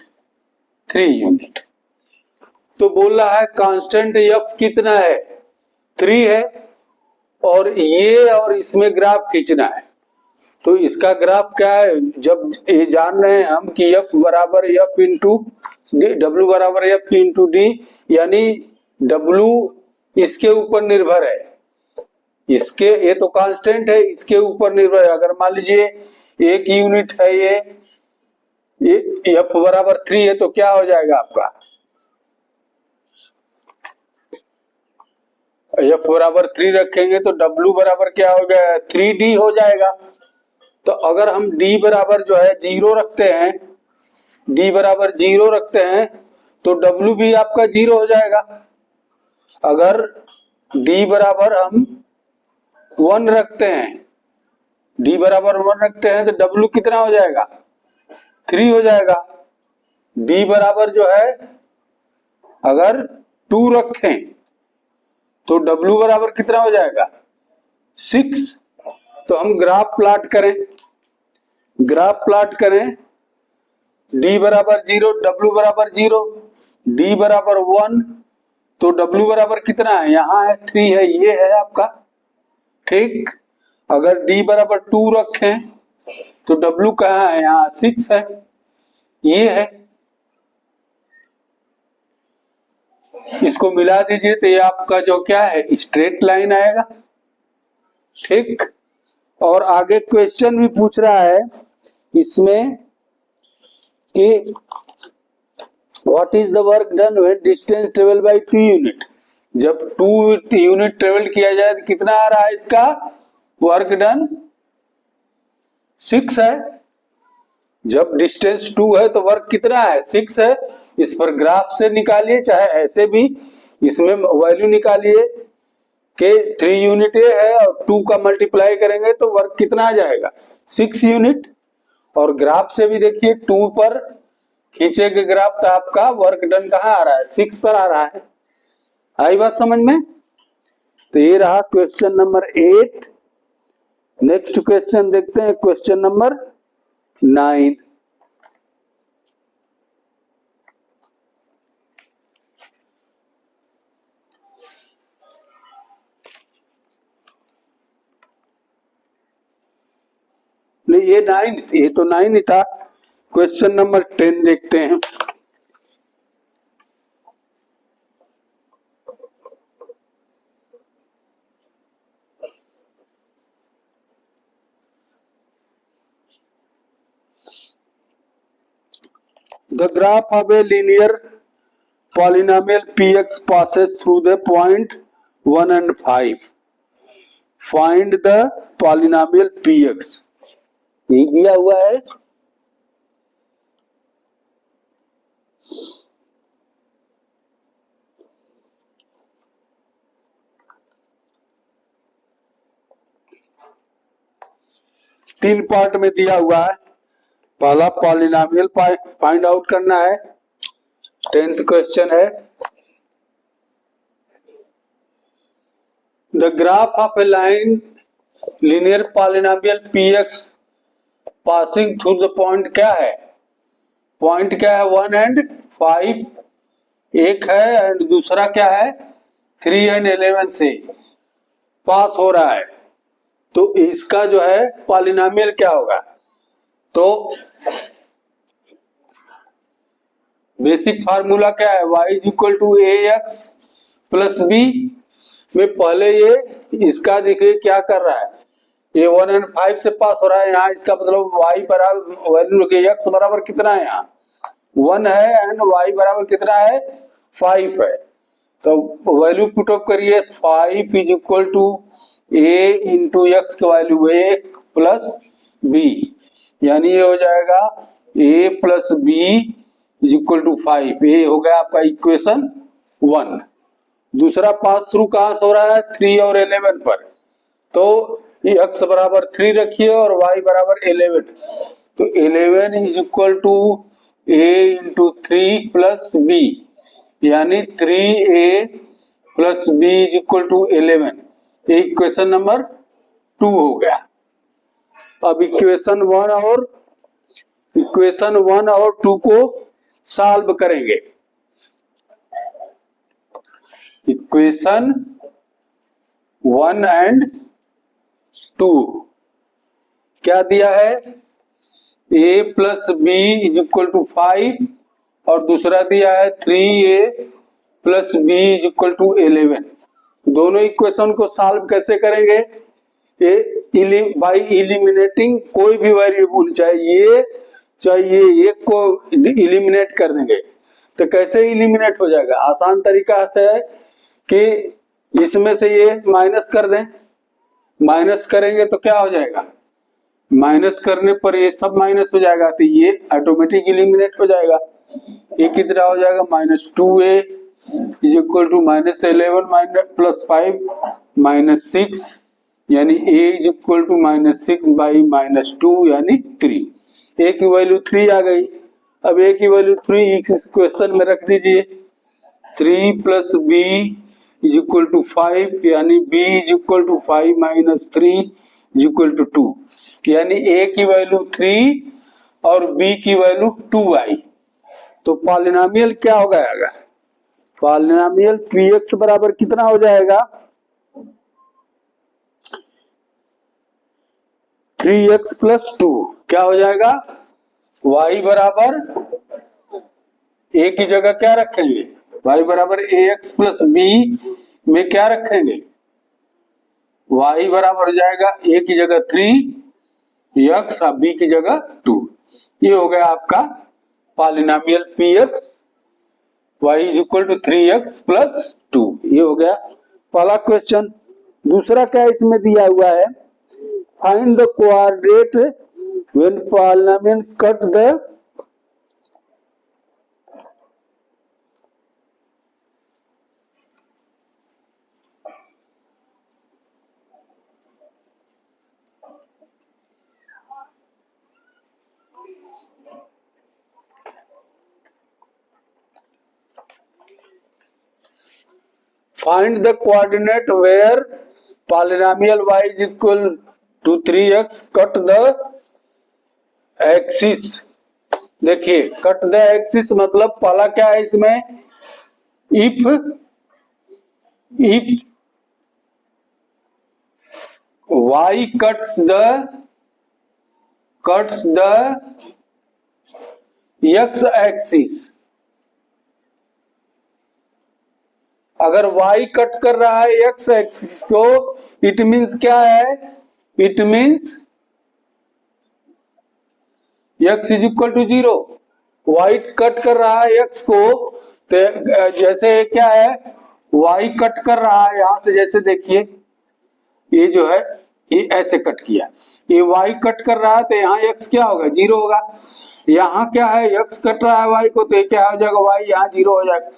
3 यूनिट। तो बोल रहा है कांस्टेंट F कितना है, 3 है, और ये और इसमें ग्राफ खींचना है। तो इसका ग्राफ क्या है, जब ये जान रहे हैं हम कि F बराबर F इंटू डी, W बराबर F इंटू डी, यानी W इसके ऊपर निर्भर है, इसके, ये तो कांस्टेंट है, इसके ऊपर निर्भर है। अगर मान लीजिए 1 यूनिट है ये F बराबर 3 है, तो क्या हो जाएगा आपका, F बराबर 3 रखेंगे तो W बराबर क्या हो गया, 3D हो जाएगा। तो अगर हम D बराबर जो है 0 रखते हैं, D बराबर 0 रखते हैं, तो W भी आपका 0 हो जाएगा। अगर D बराबर हम 1 रखते हैं, D बराबर 1 रखते हैं, तो W कितना हो जाएगा, 3 हो जाएगा। D बराबर जो है अगर 2 रखें तो W बराबर कितना हो जाएगा, 6। तो हम ग्राफ प्लॉट करें, ग्राफ प्लॉट करें, D बराबर 0, W बराबर 0, D बराबर 1, तो W बराबर कितना है, यहाँ है 3 है, ये है आपका, ठीक। अगर D बराबर 2 रखें तो W कहाँ है, यहाँ 6 है, ये है। इसको मिला दीजिए तो ये आपका जो क्या है, स्ट्रेट लाइन आएगा, ठीक। और आगे क्वेश्चन भी पूछ रहा है इसमें कि what is the work done when distance travel by 2 unit. जब 2 यूनिट ट्रेवल किया जाए तो कितना आ रहा है इसका वर्क डन, 6 है। जब डिस्टेंस 2 है तो वर्क कितना है, 6 है। इस पर ग्राफ से निकालिए, चाहे ऐसे भी इसमें वैल्यू निकालिए कि 3 यूनिट है और 2 का मल्टीप्लाई करेंगे तो वर्क कितना आ जाएगा, 6 यूनिट। और ग्राफ से भी देखिए 2 पर खींचेंगे ग्राफ तो आपका वर्क डन कहाँ आ रहा है, 6 पर आ रहा है। आई बात समझ में। तो ये रहा क्वेश्चन नंबर 8। नेक्स्ट क्वेश्चन देखते हैं, क्वेश्चन नंबर 9। नहीं, ये 9, ये तो 9 ही था। क्वेश्चन नंबर 10 देखते हैं। The graph of a linear polynomial px passes through the point 1 and 5. Find the polynomial px. यही दिया हुआ है। तीन पार्ट में दिया हुआ है। पहला पॉलिनोमियल फाइंड आउट करना है, 10th क्वेश्चन है। The graph of A line linear polynomial px passing through the point क्या है? पॉइंट क्या है? 1 and 5 एक है एंड दूसरा क्या है? 3 and 11 से पास हो रहा है। तो इसका जो है पॉलिनोमियल क्या होगा? तो बेसिक फार्मूला क्या है? y is equal to A x plus b में पहले ये इसका देखिए क्या कर रहा है, ये 1 and 5 से पास हो रहा है। यहाँ इसका मतलब y बराबर वैल्यू x बराबर कितना है? यहाँ 1 है एंड y बराबर कितना है? 5 है। तो वैल्यू पुट अप करिए, 5 is equal to a into x का वैल्यू a प्लस b, यानी ये हो जाएगा a plus B is equal to 5। ये हो गया आपका इक्वेशन 1। दूसरा पास थ्रू कहां से हो रहा है? 3 और 11 पर। तो x बराबर 3 रखिए और y बराबर 11। तो 11 is equal to a into 3 plus b, यानी 3a plus b is equal to 11। ये इक्वेशन नंबर 2 हो गया। अब इक्वेशन 1 और 2 को सॉल्व करेंगे। इक्वेशन 1 एंड 2 क्या दिया है? a plus B is equal to 5 और दूसरा दिया है 3a plus B is equal to 11। दोनों इक्वेशन को सॉल्व कैसे करेंगे? बाई इलिमिनेटिंग कोई भी वेरिएबल, चाहे ये को इलिमिनेट कर देंगे। तो कैसे इलिमिनेट हो जाएगा? आसान तरीका से है कि इसमें से ये माइनस कर दें। माइनस करेंगे तो क्या हो जाएगा? माइनस करने पर ये सब माइनस हो जाएगा, तो ये ऑटोमेटिक इलिमिनेट हो जाएगा। ये कितना हो जाएगा? -2a is equal to -11 minus plus 5 -6, यानी a is equal to -6 by -2 यानी 3। a की वैल्यू 3 आ गई। अब a की वैल्यू 3 इस क्वेश्चन में रख दीजिए। 3 plus b is equal to 5, यानी b is equal to 5 minus 3 is equal to 2, यानी a की वैल्यू 3 और b की वैल्यू 2 आई। तो पॉलिनोमियल क्या हो गया? पॉलिनोमियल px बराबर कितना हो जाएगा? 3x plus 2। क्या हो जाएगा? y बराबर a की जगह क्या रखेंगे? y बराबर ax प्लस b में क्या रखेंगे? y बराबर हो जाएगा a की जगह 3x और b की जगह 2। ये हो गया आपका polynomial px y is equal to 3x plus 2। ये हो गया पहला क्वेश्चन। दूसरा क्या इसमें दिया हुआ है? Find the coordinate when polynomial cut the Find the coordinate where polynomial y is equal to 3x cut the axis। देखिए कट द एक्सिस मतलब पहला क्या है इसमें? If y cuts the x axis, अगर y कट कर रहा है x एक्सिस को, इट मीन्स क्या है? It means x is equal to 0। y cut कर रहा है x को, तो जैसे क्या है, y कट कर रहा है यहां से, जैसे देखिए ये जो है ये ऐसे कट किया, ये y कट कर रहा है तो यहाँ x क्या होगा, 0 होगा। यहाँ क्या है, x कट रहा है y को, तो क्या हो जाएगा, y यहाँ 0 हो जाएगा,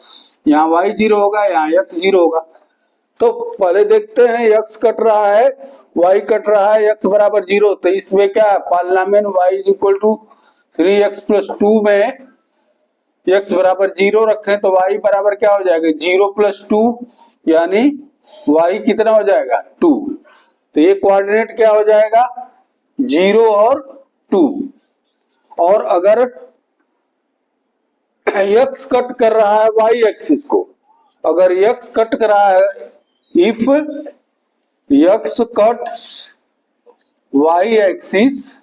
यहाँ y 0 होगा, यहाँ x 0 होगा। तो पहले देखते हैं x कट रहा है, y कट रहा है, x बराबर 0, तो इसमें क्या है, polynomial y is equal to 3x plus 2 में x बराबर 0 रखें तो y बराबर क्या हो जाएगा, 0 प्लस 2, यानी y कितना हो जाएगा, 2। तो ये कोऑर्डिनेट क्या हो जाएगा, 0 और 2। और अगर x कट कर रहा है y एक्सिस को, अगर x कट कर रहा है, if x cuts y axis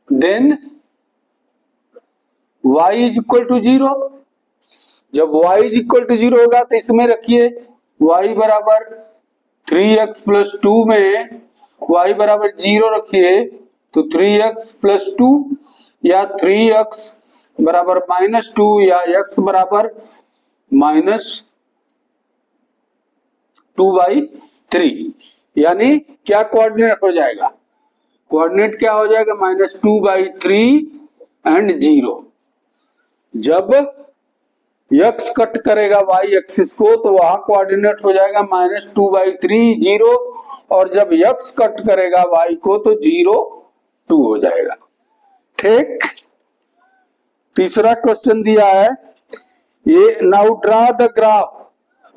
then y is equal to 0। जब y इज इक्वल टू 0 होगा तो इसमें रखिए y बराबर 3x प्लस 2 में y बराबर 0 रखिए तो 3x प्लस 2 या 3x बराबर माइनस 2 या x बराबर माइनस 2/3, यानी क्या कोऑर्डिनेट हो जाएगा, कोऑर्डिनेट क्या हो जाएगा, -2/3 एंड 0। जब x कट करेगा y एक्सिस को तो वहां कोऑर्डिनेट हो जाएगा -2/3 0, और जब x कट करेगा y को तो 0 2 हो जाएगा। ठीक, तीसरा क्वेश्चन दिया है ये, नाउ ड्रा द ग्राफ।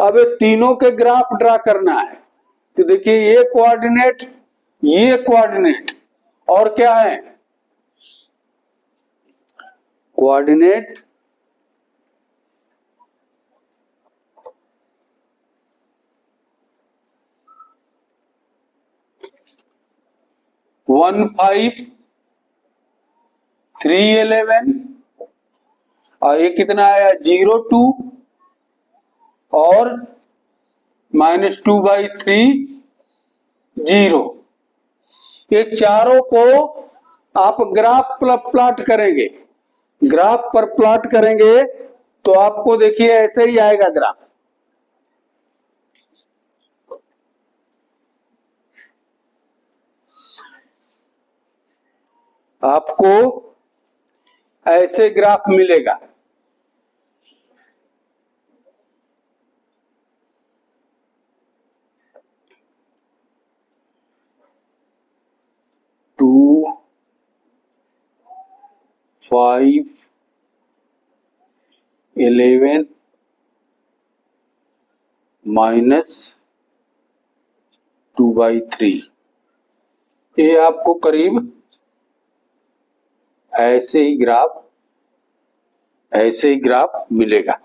अब तीनों के ग्राफ ड्रा करना है, तो देखिए ये कोऑर्डिनेट और क्या है, कोऑर्डिनेट 1 5 3 11 और ये कितना आया 0 2 और -2/3 0। ये चारों को आप ग्राफ पर प्लॉट करेंगे, ग्राफ पर प्लॉट करेंगे तो आपको देखिए ऐसे ही आएगा ग्राफ। आपको ऐसे ग्राफ मिलेगा। टू 5 11 -2/3, ये आपको करीब ऐसे ही ग्राफ मिलेगा।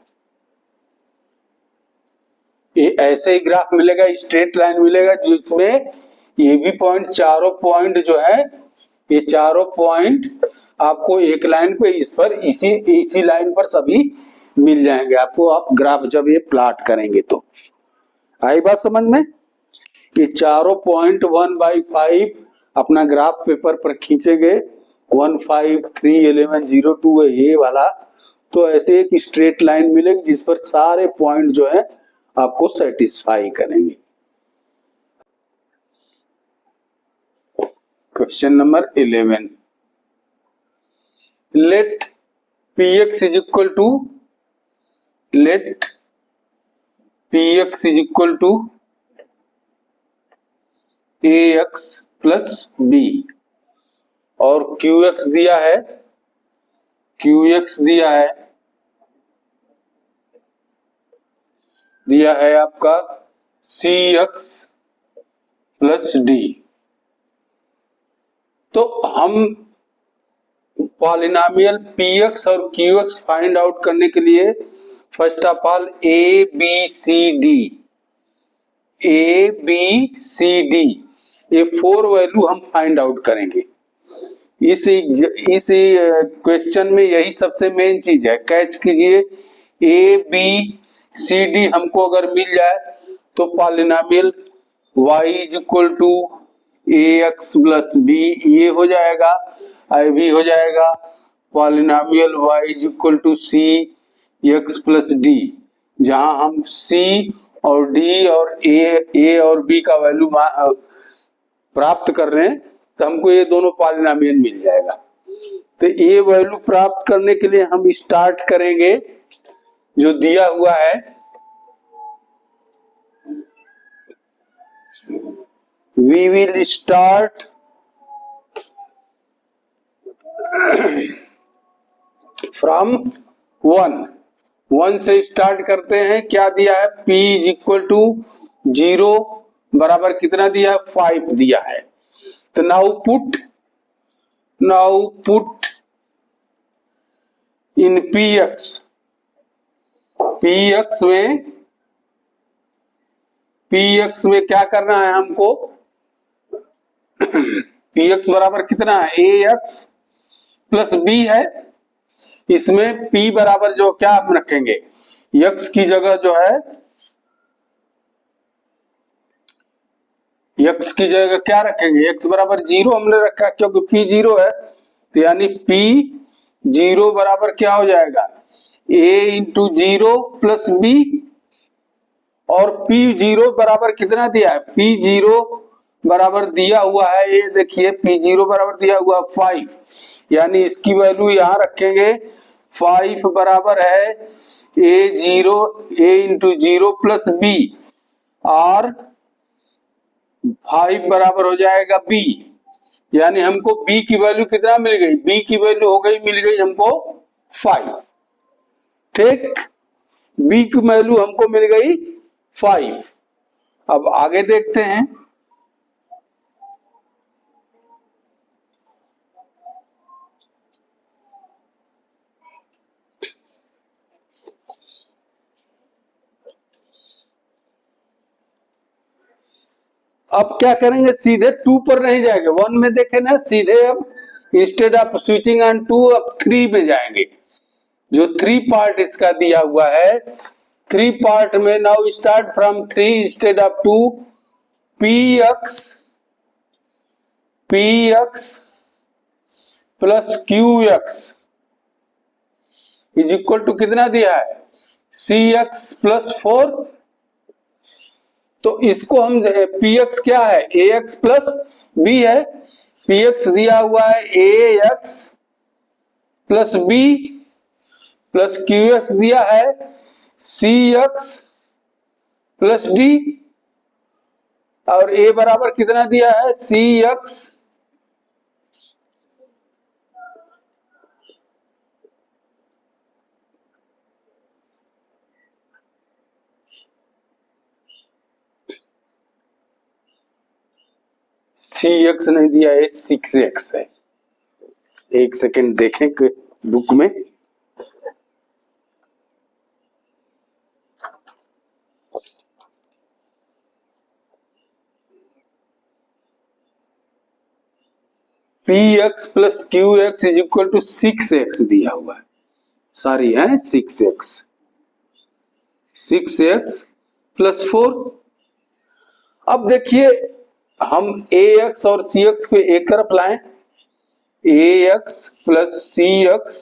ये ऐसे ही ग्राफ मिलेगा, स्ट्रेट लाइन मिलेगा, जिसमें ये भी पॉइंट, चारों पॉइंट जो है, ये चारों पॉइंट आपको एक लाइन पे इस पर इसी लाइन पर सभी मिल जाएंगे आपको, आप ग्राफ जब ये प्लॉट करेंगे तो। आई बात समझ में? ये चारों पॉइंट 1/5 अपना ग्राफ पेपर पर खींचेंगे, 1 5 3 11 0 2 है ये वाला, तो ऐसे एक स्ट्रेट लाइन मिलेगी जिस पर सारे पॉइंट जो है आपको सेटिस्फाई करेंगे। Question number 11, let px is equal to ax plus b और qx दिया है आपका cx प्लस d। तो हम पॉलिनोमियल px और qx फाइंड आउट करने के लिए first of all a b c d ये 4 वैल्यू हम फाइंड आउट करेंगे। इस क्वेश्चन में यही सबसे मेन चीज है, कैच कीजिए। a b c d हमको अगर मिल जाए तो polynomial y is equal to ax plus b ये हो जाएगा, i भी हो जाएगा, polynomial y is equal to c x plus d, जहां हम c और d और a और b का वैल्यू प्राप्त कर रहे हैं, तो हमको ये दोनों पॉलिनोमियल मिल जाएगा। तो ये वैल्यू प्राप्त करने के लिए हम स्टार्ट करेंगे जो दिया हुआ है, we will start from 1 से स्टार्ट करते हैं। क्या दिया है? p इज इक्वल टू 0 बराबर कितना दिया है? 5 दिया है। तो नाउ पुट इन px में क्या करना है हमको? px बराबर कितना है? ax प्लस b है। इसमें p बराबर जो क्या हम रखेंगे? x की जगह जो है, x की जगह क्या रखेंगे? x बराबर 0 हमने रखा क्योंकि p 0 है, तो यानी p 0 बराबर क्या हो जाएगा? a इंटू 0 प्लस b, और p 0 बराबर कितना दिया है? p 0 बराबर दिया हुआ है, ये देखिए p 0 बराबर दिया हुआ 5, यानी इसकी वैल्यू यहां रखेंगे। 5 बराबर है a इंटू 0 प्लस b, और 5 बराबर हो जाएगा b, यानी हमको b की वैल्यू कितना मिल गई? b की वैल्यू मिल गई हमको 5। ठीक, b की वैल्यू हमको मिल गई 5। अब आगे देखते हैं। अब क्या करेंगे? सीधे 2 पर नहीं जाएंगे, 1 में देखे ना, सीधे अब इंस्टेड ऑफ स्विचिंग ऑन 2 अब 3 में जाएंगे। जो 3 पार्ट इसका दिया हुआ है, 3 पार्ट में now start from 3 instead of 2, px plus qx is equal to कितना दिया है? cx plus 4। तो इसको हम px क्या है? ax प्लस b है। px दिया हुआ है ax plus b, plus qx दिया है cx प्लस d, और a बराबर कितना दिया है? cx नहीं दिया है, 6x है। एक सेकेंड देखें बुक में। px plus qx is equal to 6x दिया हुआ है, सॉरी है 6x प्लस 4। अब देखिए हम ax और cx को एक तरफ लाएं, ax plus cx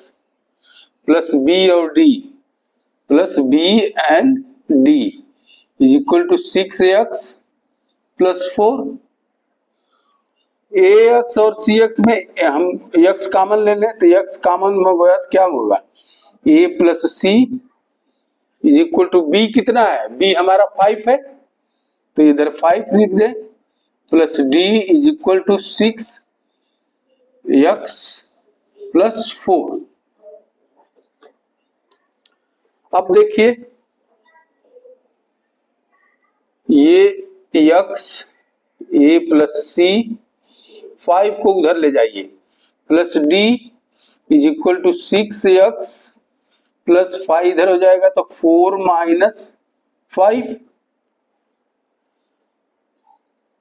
plus b और d plus b and d is equal to 6x plus 4। ax और cx में हम x कॉमन ले लें, तो x कॉमन में होगा तो क्या होगा? a plus c is equal to b कितना है? b हमारा 5 है, तो इधर 5 लिख दे, plus d is equal to 6x plus 4। अब देखिए ये x a प्लस c, 5 को उधर ले जाइए, plus d is equal to 6x plus 5 इधर हो जाएगा, तो 4 माइनस 5।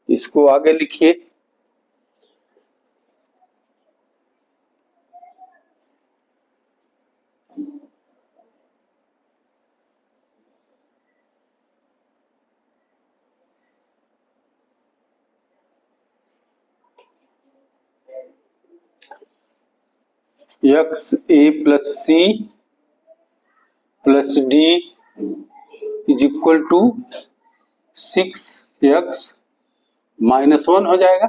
इसको आगे लिखिए। X a plus c plus d is equal to 6x -1 हो जाएगा।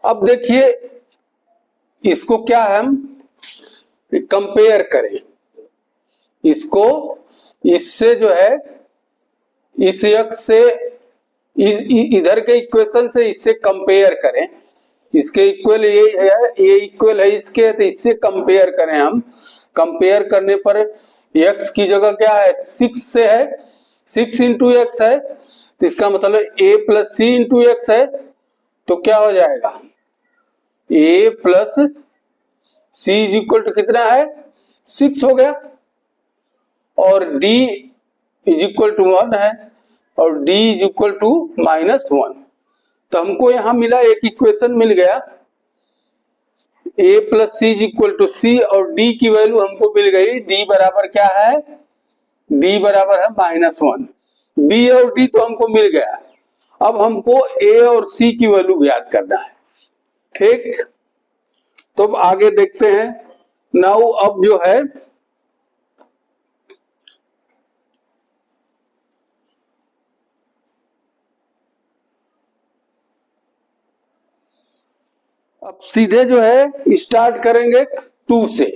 अब देखिए इसको क्या है, हम कंपेयर करें इसको, इससे जो है इस x से इधर के इक्वेशन से इससे कंपेयर करें, इसके इक्वल ये है, ये इक्वल है इसके, तो इससे कंपेयर करें हम। कंपेयर करने पर x की जगह क्या है 6 से है, 6 इंटू एक्स है, तो इसका मतलब a plus c into x है, तो क्या हो जाएगा a plus C is equal to कितना है 6 हो गया, और d इज इक्वल टू 1 है, और d इज इक्वल टू -1। तो हमको यहां मिला, एक इक्वेशन मिल गया, a plus C is equal to C, और d की वैल्यू हमको मिल गई, d बराबर क्या है, d बराबर है -1। b और d तो हमको मिल गया, अब हमको a और c की वैल्यू ज्ञात करना है। ठीक, तो अब आगे देखते हैं। नाउ अब जो है अब सीधे जो है स्टार्ट करेंगे 2 से।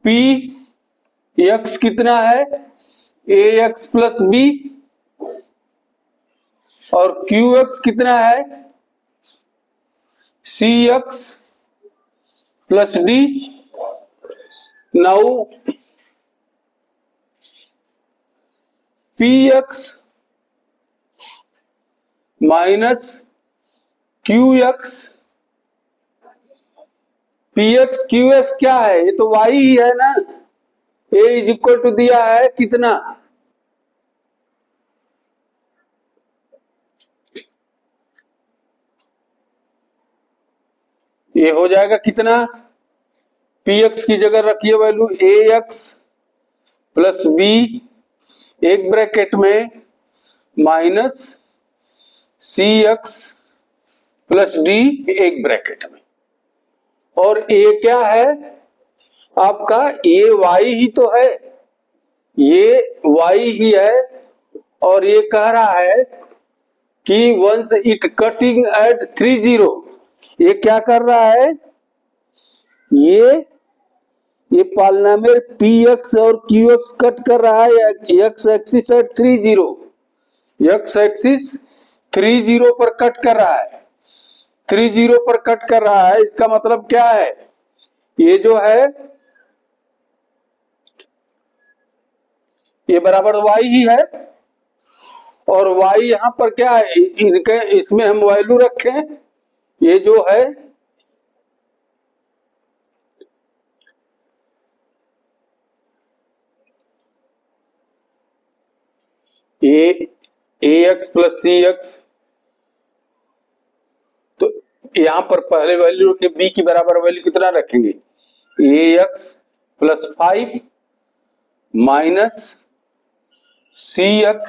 P x कितना है ax प्लस बी, और qx कितना है cx plus D. Now px minus qx, px qx क्या है, ये तो y ही है ना, a इज इक्वल टू दिया है कितना, ये हो जाएगा कितना, px की जगह रखिए वैल्यू ax प्लस बी एक ब्रैकेट में माइनस cx प्लस डी एक ब्रैकेट में, और a क्या है आपका, ये y ही तो है, ये y ही है, और ये कह रहा है कि वंस इट कटिंग एट 30, ये क्या कर रहा है, ये पॉलिनोमियल px और qx कट कर रहा है x axis at 30, x axis 30 पर कट कर रहा है, 30 पर कट कर रहा है। इसका मतलब क्या है, ये जो है ये बराबर y ही है, और y यहां पर क्या है, इनके इसमें हम वैल्यू रखें, ये जो है ax प्लस सी एक्स, तो यहां पर पहले वैल्यू रखे, b की बराबर वैल्यू कितना रखेंगे, ax plus 5 minus cx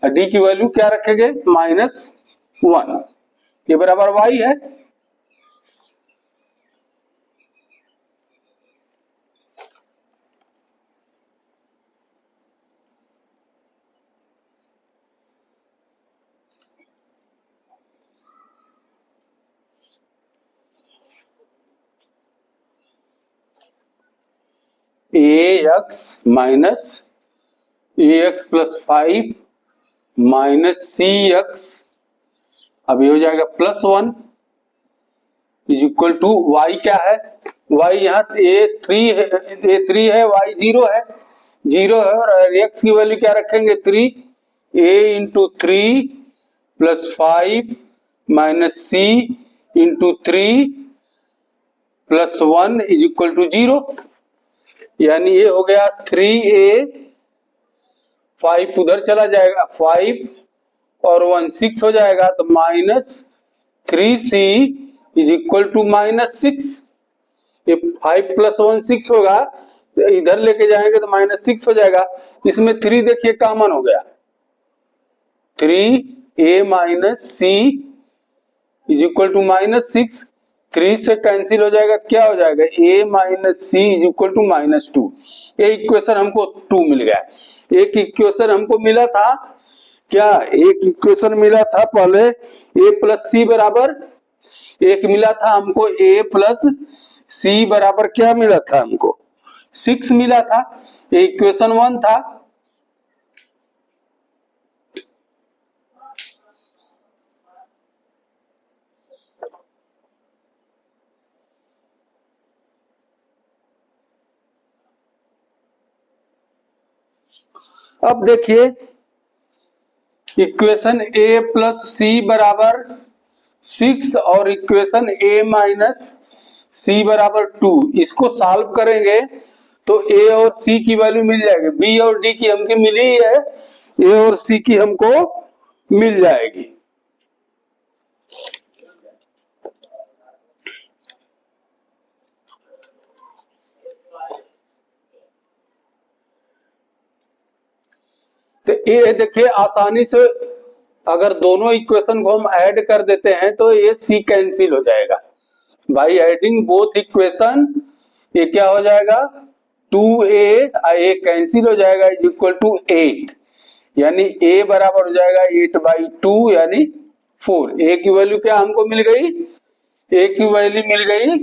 D की वैल्यू क्या रखेंगे -1, ये बराबर y है। ax minus ax plus 5 minus cx, अब ये हो जाएगा +1 इज इक्वल टू y क्या है, y यहाँ a3 है, y 0 है, 0 है, और x की वैल्यू क्या रखेंगे 3, a into 3 plus 5 minus c into 3 plus 1 is equal to 0, यानी ये हो गया 3a, 5 उधर चला जाएगा, 5 और 1 6 हो जाएगा, तो -3c इज इक्वल टू -6, ये 5 प्लस 1 6 होगा, तो इधर लेके जाएंगे तो -6 हो जाएगा। इसमें 3 देखिए कॉमन हो गया, 3 a minus C is equal to -6, 3 से कैंसिल हो जाएगा, क्या हो जाएगा a minus C is equal to -2। ये इक्वेशन हमको 2 मिल गया। एक इक्वेशन हमको मिला था क्या, एक इक्वेशन मिला था पहले a प्लस सी बराबर, एक मिला था हमको a प्लस सी बराबर क्या मिला था हमको 6 मिला था, ये इक्वेशन 1 था। अब देखिए इक्वेशन a प्लस सी बराबर 6 और इक्वेशन a माइनस सी बराबर 2, इसको सॉल्व करेंगे तो a और c की वैल्यू मिल जाएगी, b और d की हमको मिली है, a और c की हमको मिल जाएगी। तो ये देखिए आसानी से अगर दोनों इक्वेशन को हम ऐड कर देते हैं तो ये सी कैंसिल हो जाएगा। बाई एडिंग बोथ इक्वेशन ये क्या हो जाएगा 2a, ए कैंसिल हो जाएगा इज इक्वल टू 8, यानी a बराबर हो जाएगा 8/2 यानी 4। a की वैल्यू क्या हमको मिल गई, a की वैल्यू मिल गई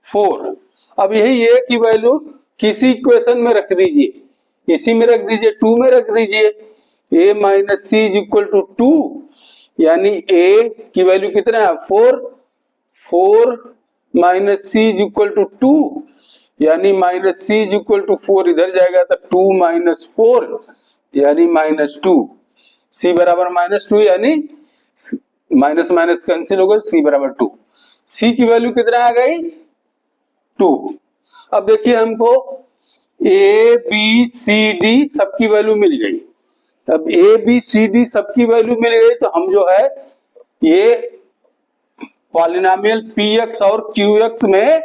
4। अब यही a की वैल्यू किसी इक्वेशन में रख दीजिए, इसी में रख दीजिए, 2 में रख दीजिए, a minus C is equal to 2, यानी a की वैल्यू कितना है 4, 4 minus C is equal to 2, यानी minus C is equal to 4 इधर जाएगा तो 2 माइनस 4 यानी -2, c बराबर -2 यानी माइनस माइनस कैंसिल होगा, c बराबर 2, c की वैल्यू कितना आ गई 2। अब देखिए हमको ए बी सी डी सबकी वैल्यू मिल गई, अब ए बी सी डी सबकी वैल्यू मिल गई तो हम जो है ये पॉलिनोमियल पी एक्स और क्यू एक्स में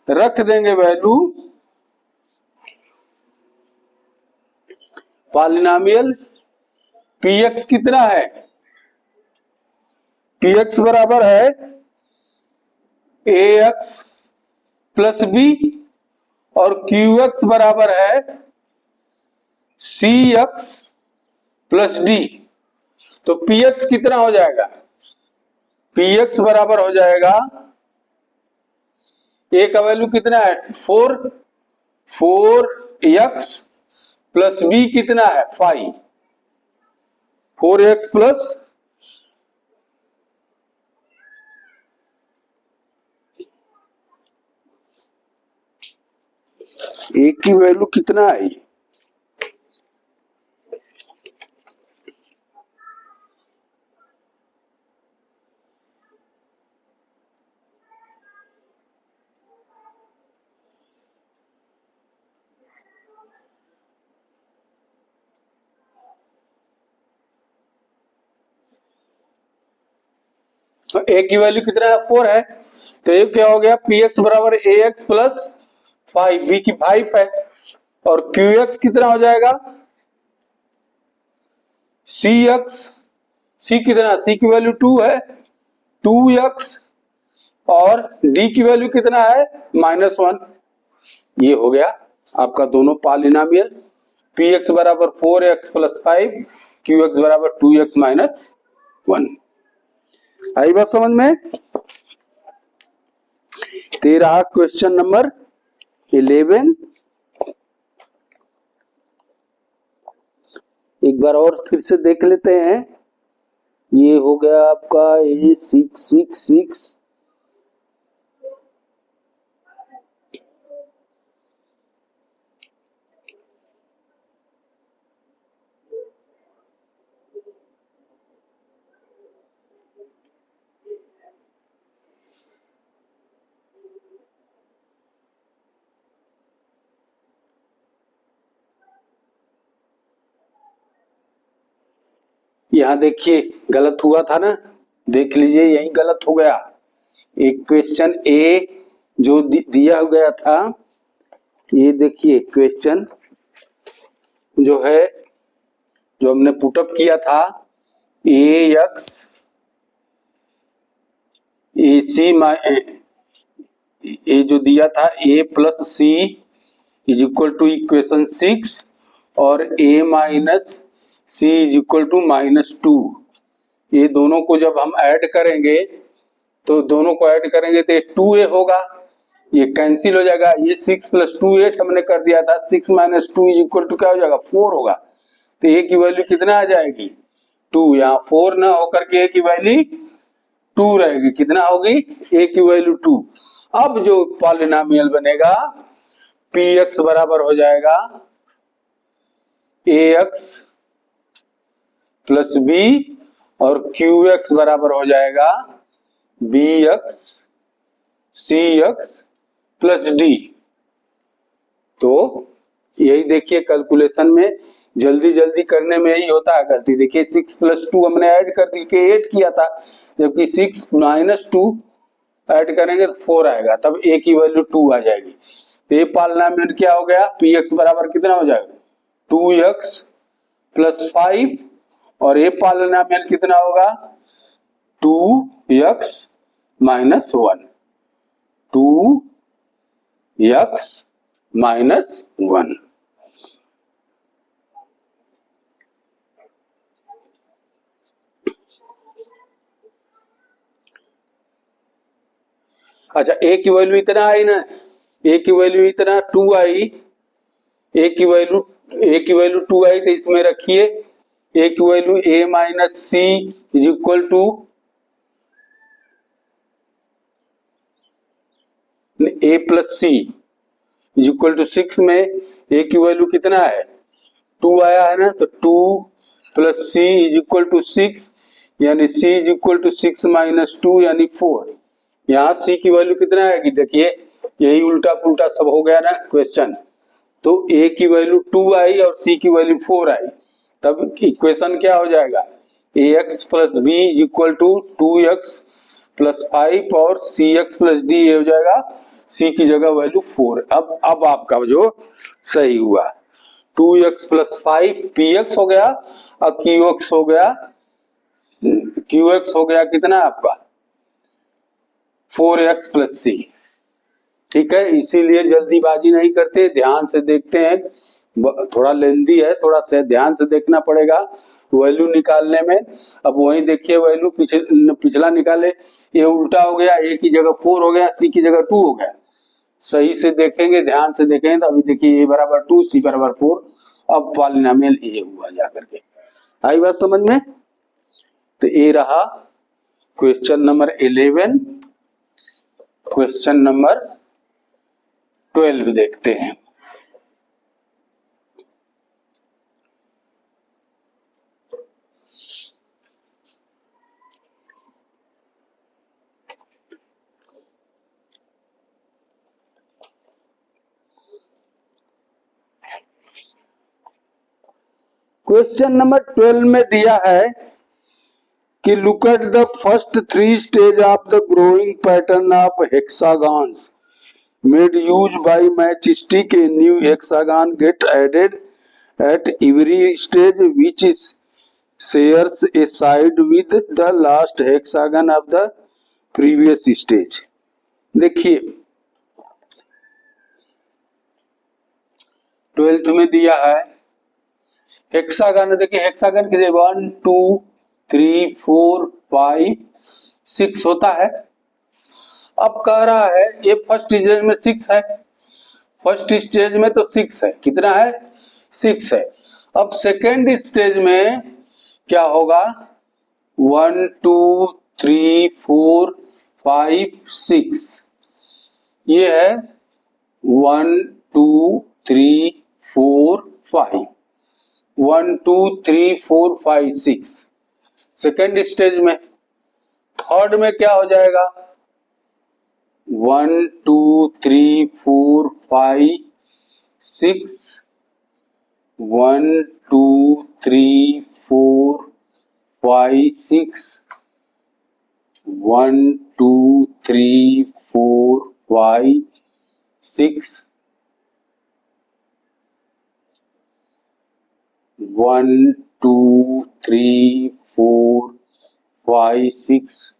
रख देंगे वैल्यू। पॉलिनोमियल पी एक्स कितना है, पी एक्स बराबर है ए एक्स प्लस बी और क्यू एक्स बराबर है सी एक्स प्लस डी। तो पी एक्स कितना हो जाएगा, पी एक्स बराबर हो जाएगा ए का वैल्यू कितना है 4, 4x प्लस बी कितना है 5, 4x प्लस ए की वैल्यू कितना आई, तो ए की वैल्यू कितना है 4 है, तो ये क्या हो गया पी एक्स बराबर ए एक्स प्लस 5, बी की 5 है, और क्यू एक्स कितना हो जाएगा सी एक्स, सी कितना, सी की वैल्यू 2 है 2x और डी की वैल्यू कितना है -1। ये हो गया आपका दोनों पॉलिनोमियल, पी एक्स बराबर 4x प्लस 5, क्यू एक्स बराबर 2x माइनस 1। आई बात समझ में। तेरा क्वेश्चन नंबर 11, एक बार और फिर से देख लेते हैं। ये हो गया आपका A666, यहां देखिए गलत हुआ था ना, देख लीजिए यही गलत हो गया। एक क्वेश्चन ए जो दिया गया था, ये देखिए क्वेश्चन जो है जो हमने पुटअप किया था ए एक्स ए सी ए जो दिया था A plus C is equal to equation 6 और A minus C is equal to -2। ये दोनों को जब हम ऐड करेंगे तो दोनों को ऐड करेंगे तो 2a होगा, ये कैंसिल हो जाएगा। ये 6 + 2 8 हमने कर दिया था, 6 - 2 इज इक्वल टू क्या हो जाएगा 4 होगा। तो a की वैल्यू कितना आ जाएगी 2, यहाँ 4 ना होकर के a की वैल्यू 2 रहेगी। कितना होगी a की वैल्यू 2। अब जो पॉलिनोमियल बनेगा px बराबर हो जाएगा ax प्लस b और qx बराबर हो जाएगा bx cx प्लस d। तो यही देखिए कैलकुलेशन में जल्दी जल्दी करने में यही होता है गलती। देखिए 6 + 2 हमने ऐड कर दी के 8 किया था, जबकि 6 - 2 ऐड करेंगे तो 4 आएगा, तब a की वैल्यू 2 आ जाएगी। तो ये पॉलिनोमियल क्या हो गया px बराबर कितना हो जाएगा 2x + 5 और ये पॉलिनोमियल कितना होगा 2x - 1 2x - 1। अच्छा a की वैल्यू इतना आई ना, a की वैल्यू इतना 2 आई, a की वैल्यू 2 आई तो इसमें रखिए a की value a - c is equal to a + c is equal to 6 में a की वैल्यू कितना है 2 आया है ना, तो 2 + c इज इक्वल टू 6 यानी c इज इक्वल टू 6 - 2 यानी 4। यहाँ c की वैल्यू कितना आएगी देखिए, यही उल्टा पुल्टा सब हो गया ना क्वेश्चन। तो a की वैल्यू 2 आई और c की वैल्यू 4 आई, तब इक्वेशन क्या हो जाएगा ax + b is equal to 2x + 5 और cx + d हो जाएगा, c की जगह वैल्यू 4। अब आपका जो सही हुआ 2x + 5 px हो गया और qx हो गया कितना आपका 4x + c। ठीक है, इसीलिए जल्दीबाजी नहीं करते, ध्यान से देखते हैं। थोड़ा लेंदी है, थोड़ा से ध्यान से देखना पड़ेगा वैल्यू निकालने में। अब वही देखिए वैल्यू पिछला निकाले, ये उल्टा हो गया, a की जगह 4 हो गया, c की जगह 2 हो गया। सही से देखेंगे, ध्यान से देखेंगे तो अभी देखिए a बराबर 2 c बराबर 4। अब पॉलिनोमियल a हुआ जाकर के। आई बात समझ में? तो ये रहा क्वेश्चन नंबर 11। क्वेश्चन नंबर 12 देखते हैं। क्वेश्चन नंबर 12 में दिया है कि look at the first 3 stage of the growing pattern of hexagons made use by matchstick. A new hexagon get added at every stage which is shares a side with the last hexagon of the previous stage। देखिए 12th में दिया है hexagon. देखिए hexagon के 1 2 3 4 5 6 होता है। अब कह रहा है ये फर्स्ट स्टेज में 6 है, फर्स्ट स्टेज में तो 6 है, कितना है 6 है। अब सेकेंड स्टेज में क्या होगा 1 2 3 4 5 6, ये है 1 2 3 4 5 1 2 3 4 5 6 सेकेंड स्टेज में। थर्ड में क्या हो जाएगा 1 2 3 4 5 6 1 2 3 4 5 6 1 2 3 4 5 6 1 2 3 4 5 6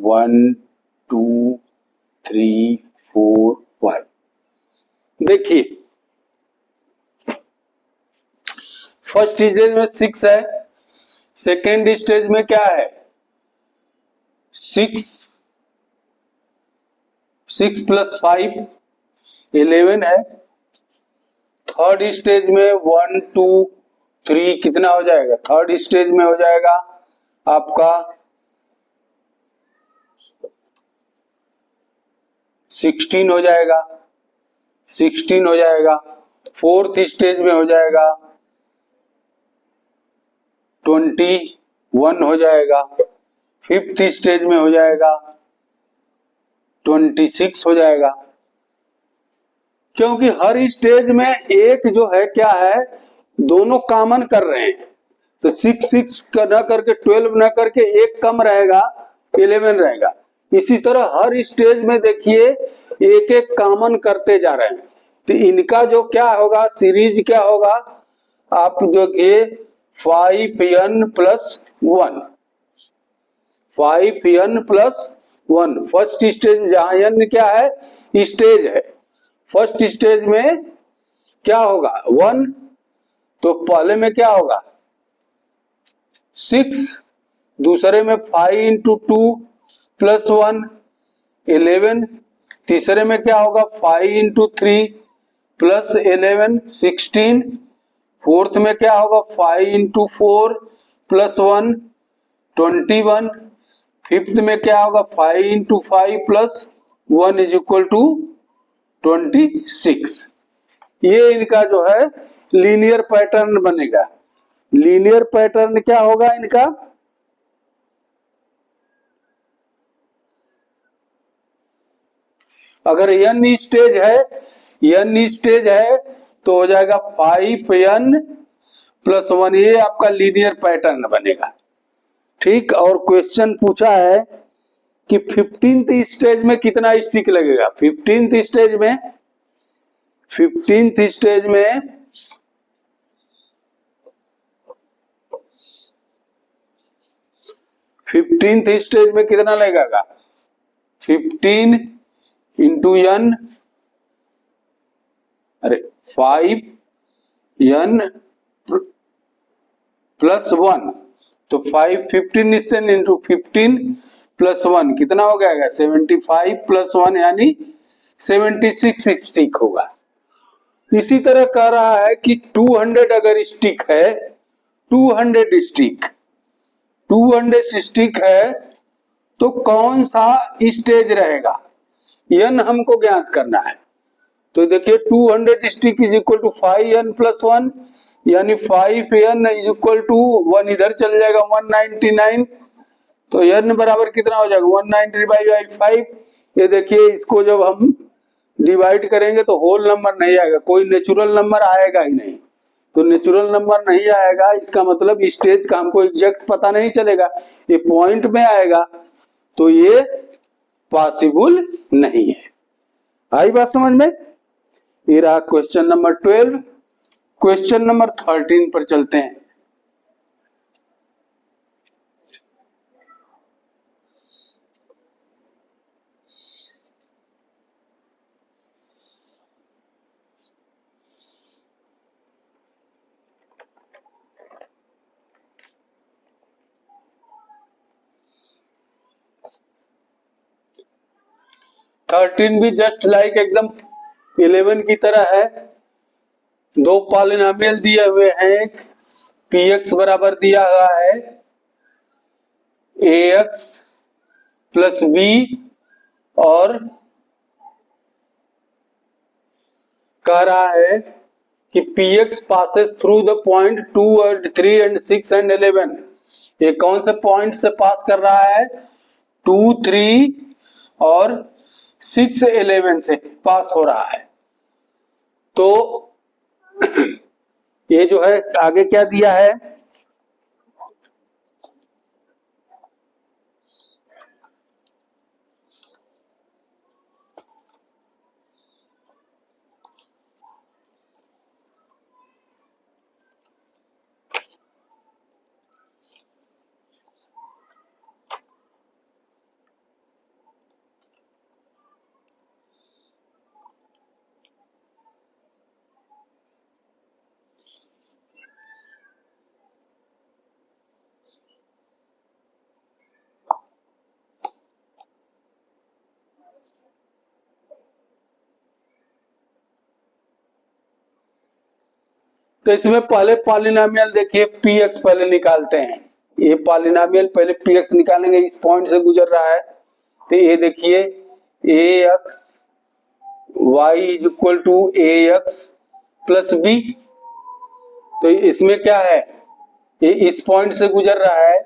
1 2 3 4 5। देखिए फर्स्ट स्टेज में 6 है, सेकेंड स्टेज में क्या है 6 प्लस 5 11 है। थर्ड स्टेज में 1 2 3 कितना हो जाएगा, थर्ड स्टेज में हो जाएगा आपका 16 हो जाएगा, 16 हो जाएगा। फोर्थ स्टेज में हो जाएगा 21 हो जाएगा। फिफ्थ स्टेज में हो जाएगा 26 हो जाएगा। क्योंकि हर स्टेज में एक जो है क्या है, दोनों कॉमन कर रहे हैं, तो 6 न करके 12 न करके एक कम रहेगा 11 रहेगा। इसी तरह हर स्टेज में देखिए एक एक कॉमन करते जा रहे हैं, तो इनका जो क्या होगा सीरीज क्या होगा, आप देखिए 5n plus 1, 5n plus 1 first stage, जहां n क्या है स्टेज है, फर्स्ट स्टेज में क्या होगा 1, तो पहले में क्या होगा 6, दूसरे में 5 इंटू 2 प्लस 1 11, तीसरे में क्या होगा 5 इंटू 3 प्लस 11 16, फोर्थ में क्या होगा 5 इंटू 4 प्लस 1 21, फिफ्थ में क्या होगा 5 into 5 plus 1 is equal to 26। ये इनका जो है लीनियर पैटर्न बनेगा। लीनियर पैटर्न क्या होगा इनका, अगर n स्टेज है तो हो जाएगा 5n प्लस 1, ये आपका लीनियर पैटर्न बनेगा। ठीक, और क्वेश्चन पूछा है कि 15th स्टेज में कितना स्टिक लगेगा। 15th स्टेज में 15th स्टेज में 15th स्टेज में कितना लगेगा 15 इंटू n, अरे 5n प्लस 1, तो 15 इंटू 15 प्लस 1 कितना हो गया 75 प्लस 1 यानी 76 स्टिक होगा। इसी तरह कह रहा है कि 200 अगर स्टिक है, 200 स्टिक है तो कौन सा स्टेज रहेगा, n हमको ज्ञात करना है। तो देखिए 200 stick is equal to 5n plus 1, यानी 5n इज इक्वल टू 1 इधर चल जाएगा 199, तो n बराबर कितना हो जाएगा 190/5। ये देखिए इसको जब हम डिवाइड करेंगे तो होल नंबर नहीं आएगा, कोई नेचुरल नंबर आएगा ही नहीं, तो नेचुरल नंबर नहीं आएगा, इसका मतलब स्टेज का हमको एग्जैक्ट पता नहीं चलेगा, ये पॉइंट में आएगा, तो ये पॉसिबल नहीं है। आई बात समझ में। ये रहा क्वेश्चन नंबर 12। क्वेश्चन नंबर 13 पर चलते हैं। थर्टीन भी जस्ट लाइक एकदम 11 की तरह है। दो पॉलिनोमियल दिए हुए हैं, px बराबर दिया हुआ है ax प्लस b, और कह रहा है कि px passes through the point 2 और 3 एंड 6 एंड 11। ये कौन से पॉइंट से पास कर रहा है 2 3 और 6 11 से पास हो रहा है। तो ये जो है आगे क्या दिया है, तो इसमें पहले पॉलिनोमियल देखिए पी एक्स पहले निकालते हैं। ये पॉलिनोमियल पहले पी एक्स निकालेंगे, इस पॉइंट से गुजर रहा है। तो ये देखिए A X Y is equal to A x plus B. तो इसमें क्या है, ये इस पॉइंट से गुजर रहा है,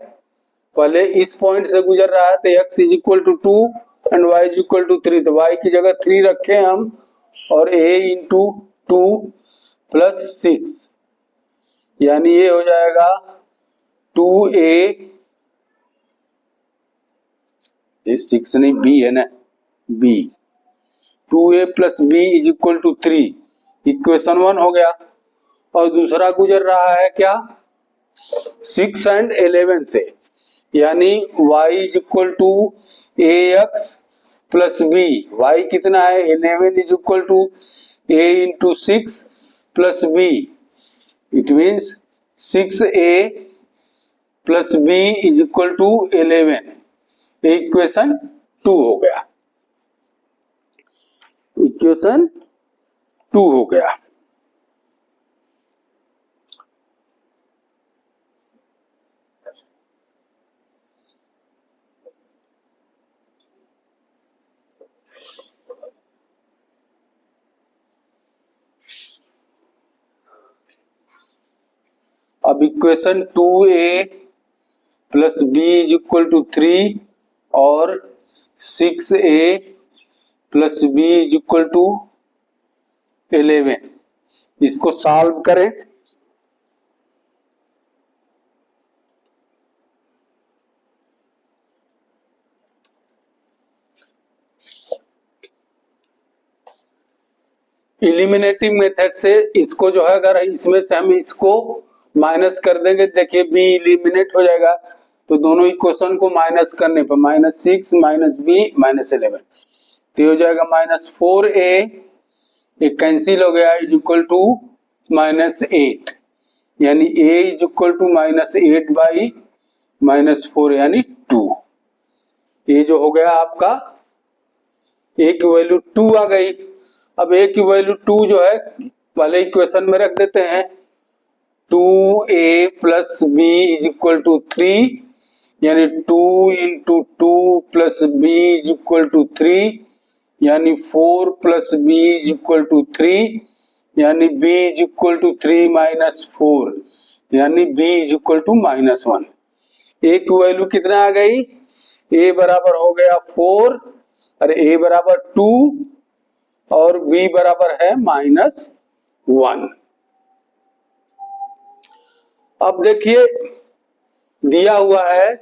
पहले इस पॉइंट से गुजर रहा है। तो x is equal to 2 and y is equal to 3। तो y की जगह 3 रखे हम और a इंटू 2 प्लस 6, यानी ये हो जाएगा 2a, ये 6 नहीं b है ना, b 2a plus b is equal to 3। Equation 1 हो गया। और दूसरा गुजर रहा है क्या, 6 एंड 11 से, यानी y is equal to A x plus b. Y कितना है 11 is equal to a into 6 plus b। It means 6a plus b is equal to 11। Equation 2 हो गया, इक्वेशन 2 हो गया। अब equation 2a plus B is equal to 3 और 6a plus B is equal to 11, इसको solve करें। Eliminating method से इसको जो है, अगर इसमें से हम इसको माइनस कर देंगे, देखिए बी इलिमिनेट हो जाएगा। तो दोनों इक्वेशन को माइनस करने पर -6 माइनस बी माइनस 11, तो हो जाएगा -4a, ये कैंसिल हो गया, इज इक्वल टू -8, यानी a is equal to -8 by -4 यानी 2। ये जो हो गया आपका a की वैल्यू 2 आ गई। अब a की वैल्यू 2 जो है पहले इक्वेशन में रख देते हैं, 2a plus B is equal to 3, यानी 2 into 2 plus B is equal to 3, यानी 4 plus B is equal to 3, यानी b is equal to 3 minus 4, यानी b is equal to -1। a की वैल्यू कितना आ गई, a बराबर हो गया 4 और a बराबर 2 और b बराबर है -1। अब देखिए दिया हुआ है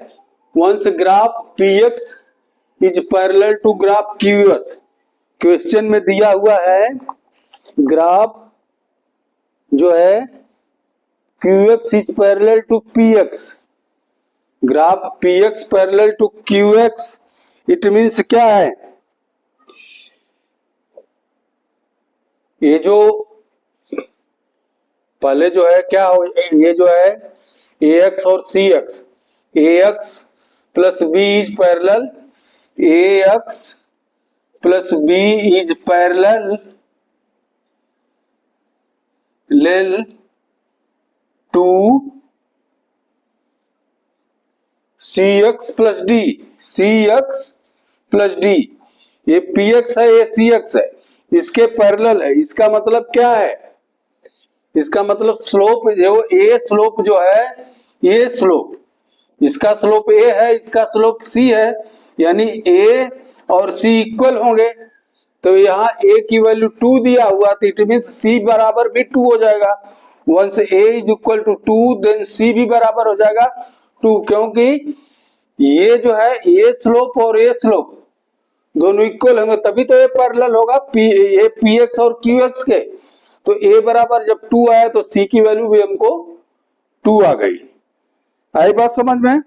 once graph px is parallel to graph qs। Question में दिया हुआ है ग्राफ जो है qx is parallel to px, graph px parallel to qx, it means क्या है, ये जो पहले जो है क्या हो, ये जो है ax और cx, ax plus B is parallel, ax plus B is parallel लेल to cx plus D, cx plus D. ये px है, ये cx है, इसके पैरेलल है। इसका मतलब क्या है, इसका मतलब स्लोप जो a स्लोप जो है, ये स्लोप, इसका स्लोप a है, इसका स्लोप c है, यानी a और c इक्वल होंगे। तो यहाँ a की वैल्यू 2 दिया हुआ, तो इट मींस c बराबर भी 2 हो जाएगा। Once a is equal to 2 then c भी बराबर हो जाएगा 2, क्योंकि ये जो है a स्लोप और a स्लोप दोनों इक्वल होंगे, तभी तो ये पैरेलल होगा ये px और qx के। तो a बराबर जब 2 आया तो c की वैल्यू भी हमको 2 आ गई। आई बात समझ में।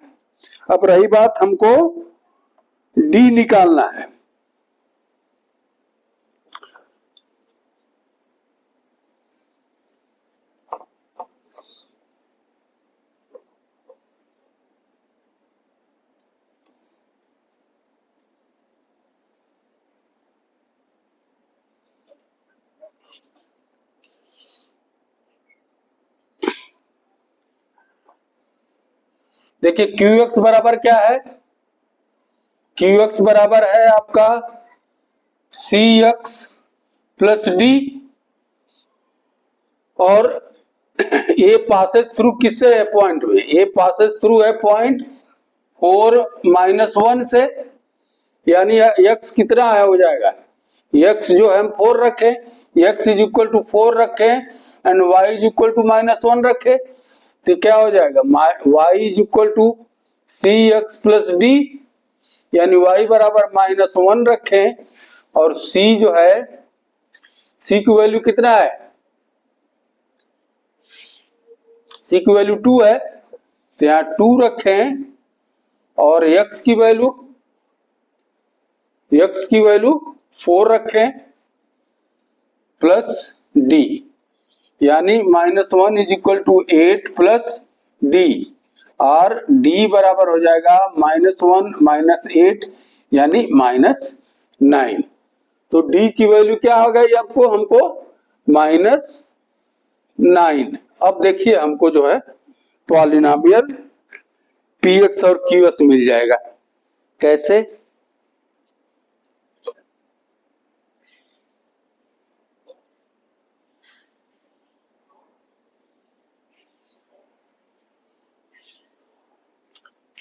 अब रही बात हमको d निकालना है। देखिए क्यू एक्स बराबर क्या है, क्यू एक्स बराबर है आपका सी एक्स प्लस डी, और ए पासेस थ्रू किससे है, पॉइंट में, ए पासेस थ्रू है पॉइंट 4-1 से, यानी एक्स कितना है हो जाएगा, एक्स जो है हम 4 रखे, एक्स इज इक्वल टू 4 रखे and y is equal to -1 रखे, तो क्या हो जाएगा, y is equal to c x plus d, यानी वाई बराबर -1 रखे, और सी जो है, सी की वैल्यू कितना है, सी की वैल्यू 2 है, तो यहाँ 2 रखें, और x की वैल्यू 4 रखें प्लस d, यानी -1 is equal to 8 plus d, और d बराबर हो जाएगा -1 - 8 यानी -9। तो d की वैल्यू क्या हो गई आपको, हमको -9। अब देखिए हमको जो है पॉलिनोमियल px और qs मिल जाएगा, कैसे,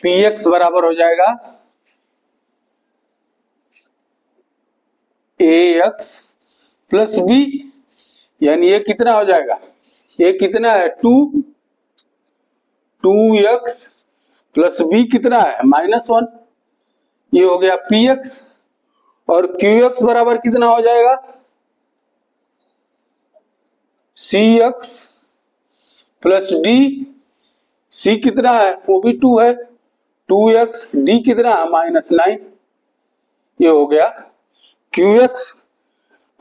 px बराबर हो जाएगा ax प्लस b, यानी ये कितना हो जाएगा, ये कितना है 2x प्लस b कितना है -1, ये हो गया px, और qx बराबर कितना हो जाएगा cx प्लस d, c कितना है वो भी 2 है, 2x, d कितना है -9, ये हो गया qx,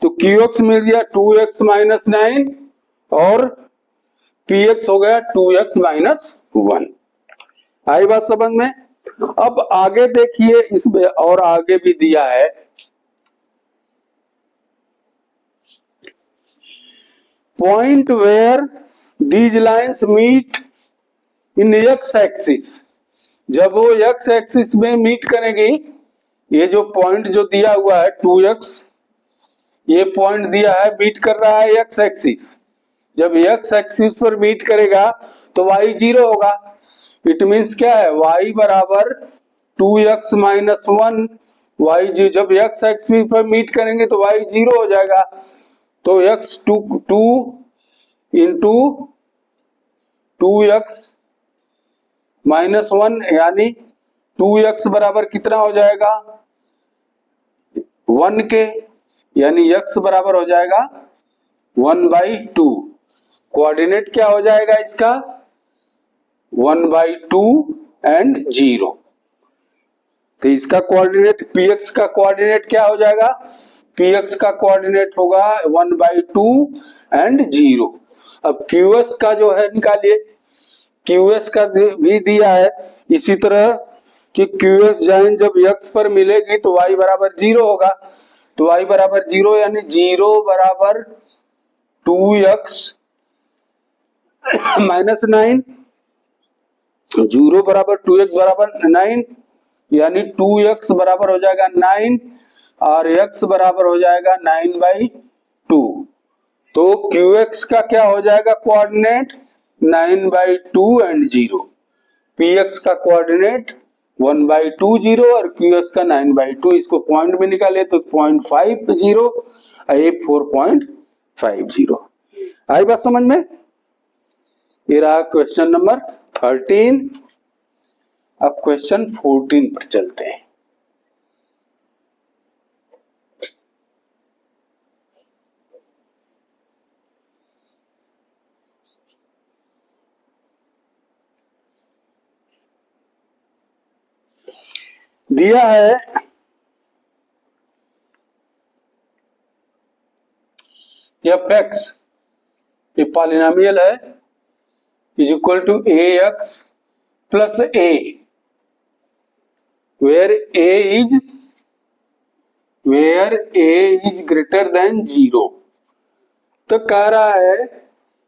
तो qx मिल गया 2x - 9, और px हो गया 2x - 1। आई बात समझ में। अब आगे देखिए, इसमें और आगे भी दिया है, point where these lines meet in x axis, जब वो एक्स एक्सिस में मीट करेंगी, ये जो पॉइंट जो दिया हुआ है 2x, ये पॉइंट दिया है मीट कर रहा है एक्स एक्सिस, जब एक्स एक्सिस पर मीट करेगा तो y 0 होगा, इट मीन्स क्या है, y बराबर 2x - 1, y जब x एक्सिस पर मीट करेंगे तो y 0 हो जाएगा, तो x 2 इंटू 2x -1, यानी 2x बराबर कितना हो जाएगा 1 के, यानी x बराबर हो जाएगा 1/2, कोऑर्डिनेट क्या हो जाएगा इसका 1/2 एंड 0, तो इसका कोऑर्डिनेट px का कोऑर्डिनेट क्या हो जाएगा, px का कोऑर्डिनेट होगा 1/2 एंड 0। अब qs का जो है निकालिए, qs का भी दिया है इसी तरह कि qs जॉइन जब x पर मिलेगी तो y बराबर 0 होगा, तो y बराबर 0 यानी 0 बराबर 2x -9, 0 बराबर 2x बराबर 9, यानी 2x बराबर हो जाएगा 9, और x बराबर हो जाएगा 9/2, तो qx का क्या हो जाएगा कोऑर्डिनेट 9/2 एंड 0, px का कोऑर्डिनेट 1/2 0 और qx का 9/2, इसको पॉइंट में निकाले तो 0.50, ये 4.50। आई बात समझ में। ये रहा क्वेश्चन नंबर 13। अब क्वेश्चन 14 पर चलते हैं। दिया है f(x) ये पॉलिनोमियल है, is equal to ax plus a, where a is greater than 0। तो कह रहा है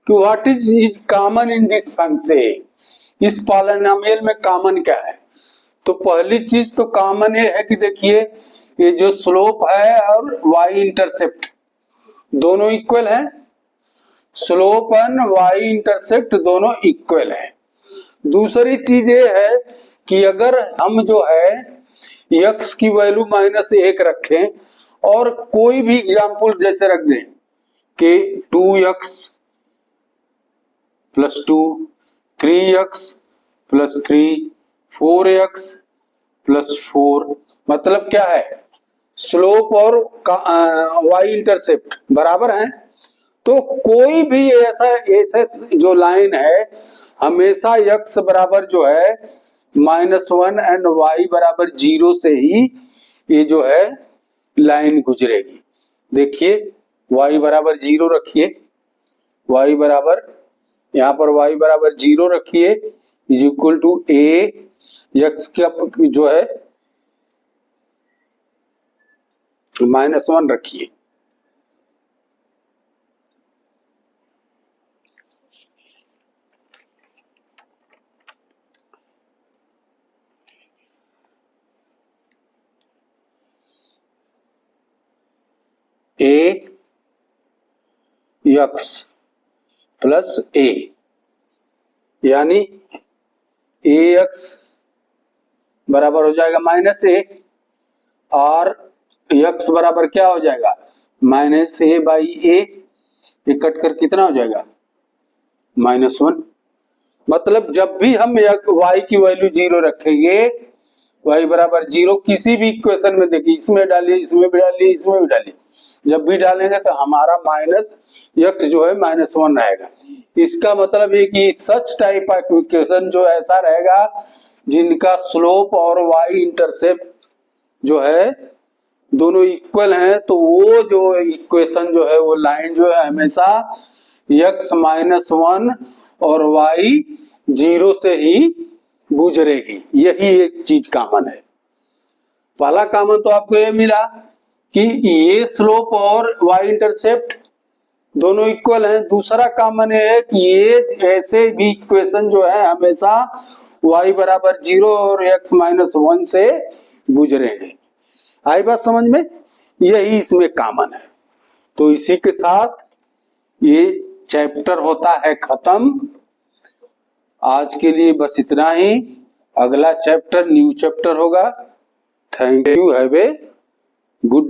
कि what is common in this function, इस पॉलिनोमियल में कॉमन क्या है? तो पहली चीज तो कॉमन ये है कि देखिए ये जो स्लोप है और वाई इंटरसेप्ट दोनों इक्वल है, स्लोप एंड वाई इंटरसेप्ट दोनों इक्वल है। दूसरी चीज ये है कि अगर हम जो है x की वैल्यू -1 रखें और कोई भी एग्जाम्पल जैसे रख दें कि 2x + 2, 3x + 3, 4x + 4, मतलब क्या है, स्लोप और वाई इंटरसेप्ट बराबर हैं। तो कोई भी ऐसा जो लाइन है हमेशा x बराबर जो है -1 एंड y बराबर 0 से ही ये जो है लाइन गुजरेगी। देखिए y बराबर 0 रखिए, y बराबर यहाँ पर y बराबर 0 रखिए is equal to a, x का जो है -1 रखिए। ax + a यानी ax बराबर हो जाएगा -a और x बराबर क्या हो जाएगा -a/a, ये कट कर कितना हो जाएगा -1। मतलब जब भी हम y की वैल्यू 0 रखेंगे, y बराबर 0 किसी भी इक्वेशन में देखिए, इसमें डालिए, इसमें भी डालिए, इसमें भी डालिए, जब भी डालेंगे तो हमारा -x जो है -1 रहेगा। इसका मतलब है कि सच टाइप ऑफ इक्वेशन जो ऐसा रहेगा जिनका स्लोप और y इंटरसेप्ट जो है दोनों इक्वल हैं, तो वो जो इक्वेशन जो है वो लाइन जो है हमेशा x -1 और y 0 से ही गुजरेगी। यही एक चीज कॉमन है। पहला कॉमन तो आपको ये मिला कि ये स्लोप और y इंटरसेप्ट दोनों इक्वल हैं। दूसरा कॉमन है कि ये ऐसे भी इक्वेशन जो है हमेशा y बराबर 0 और x -1 से गुजरेंगे। आई बात समझ में? यही इसमें कॉमन है। तो इसी के साथ ये चैप्टर होता है खत्म। आज के लिए बस इतना ही। अगला चैप्टर न्यू चैप्टर होगा। Thank you, have a good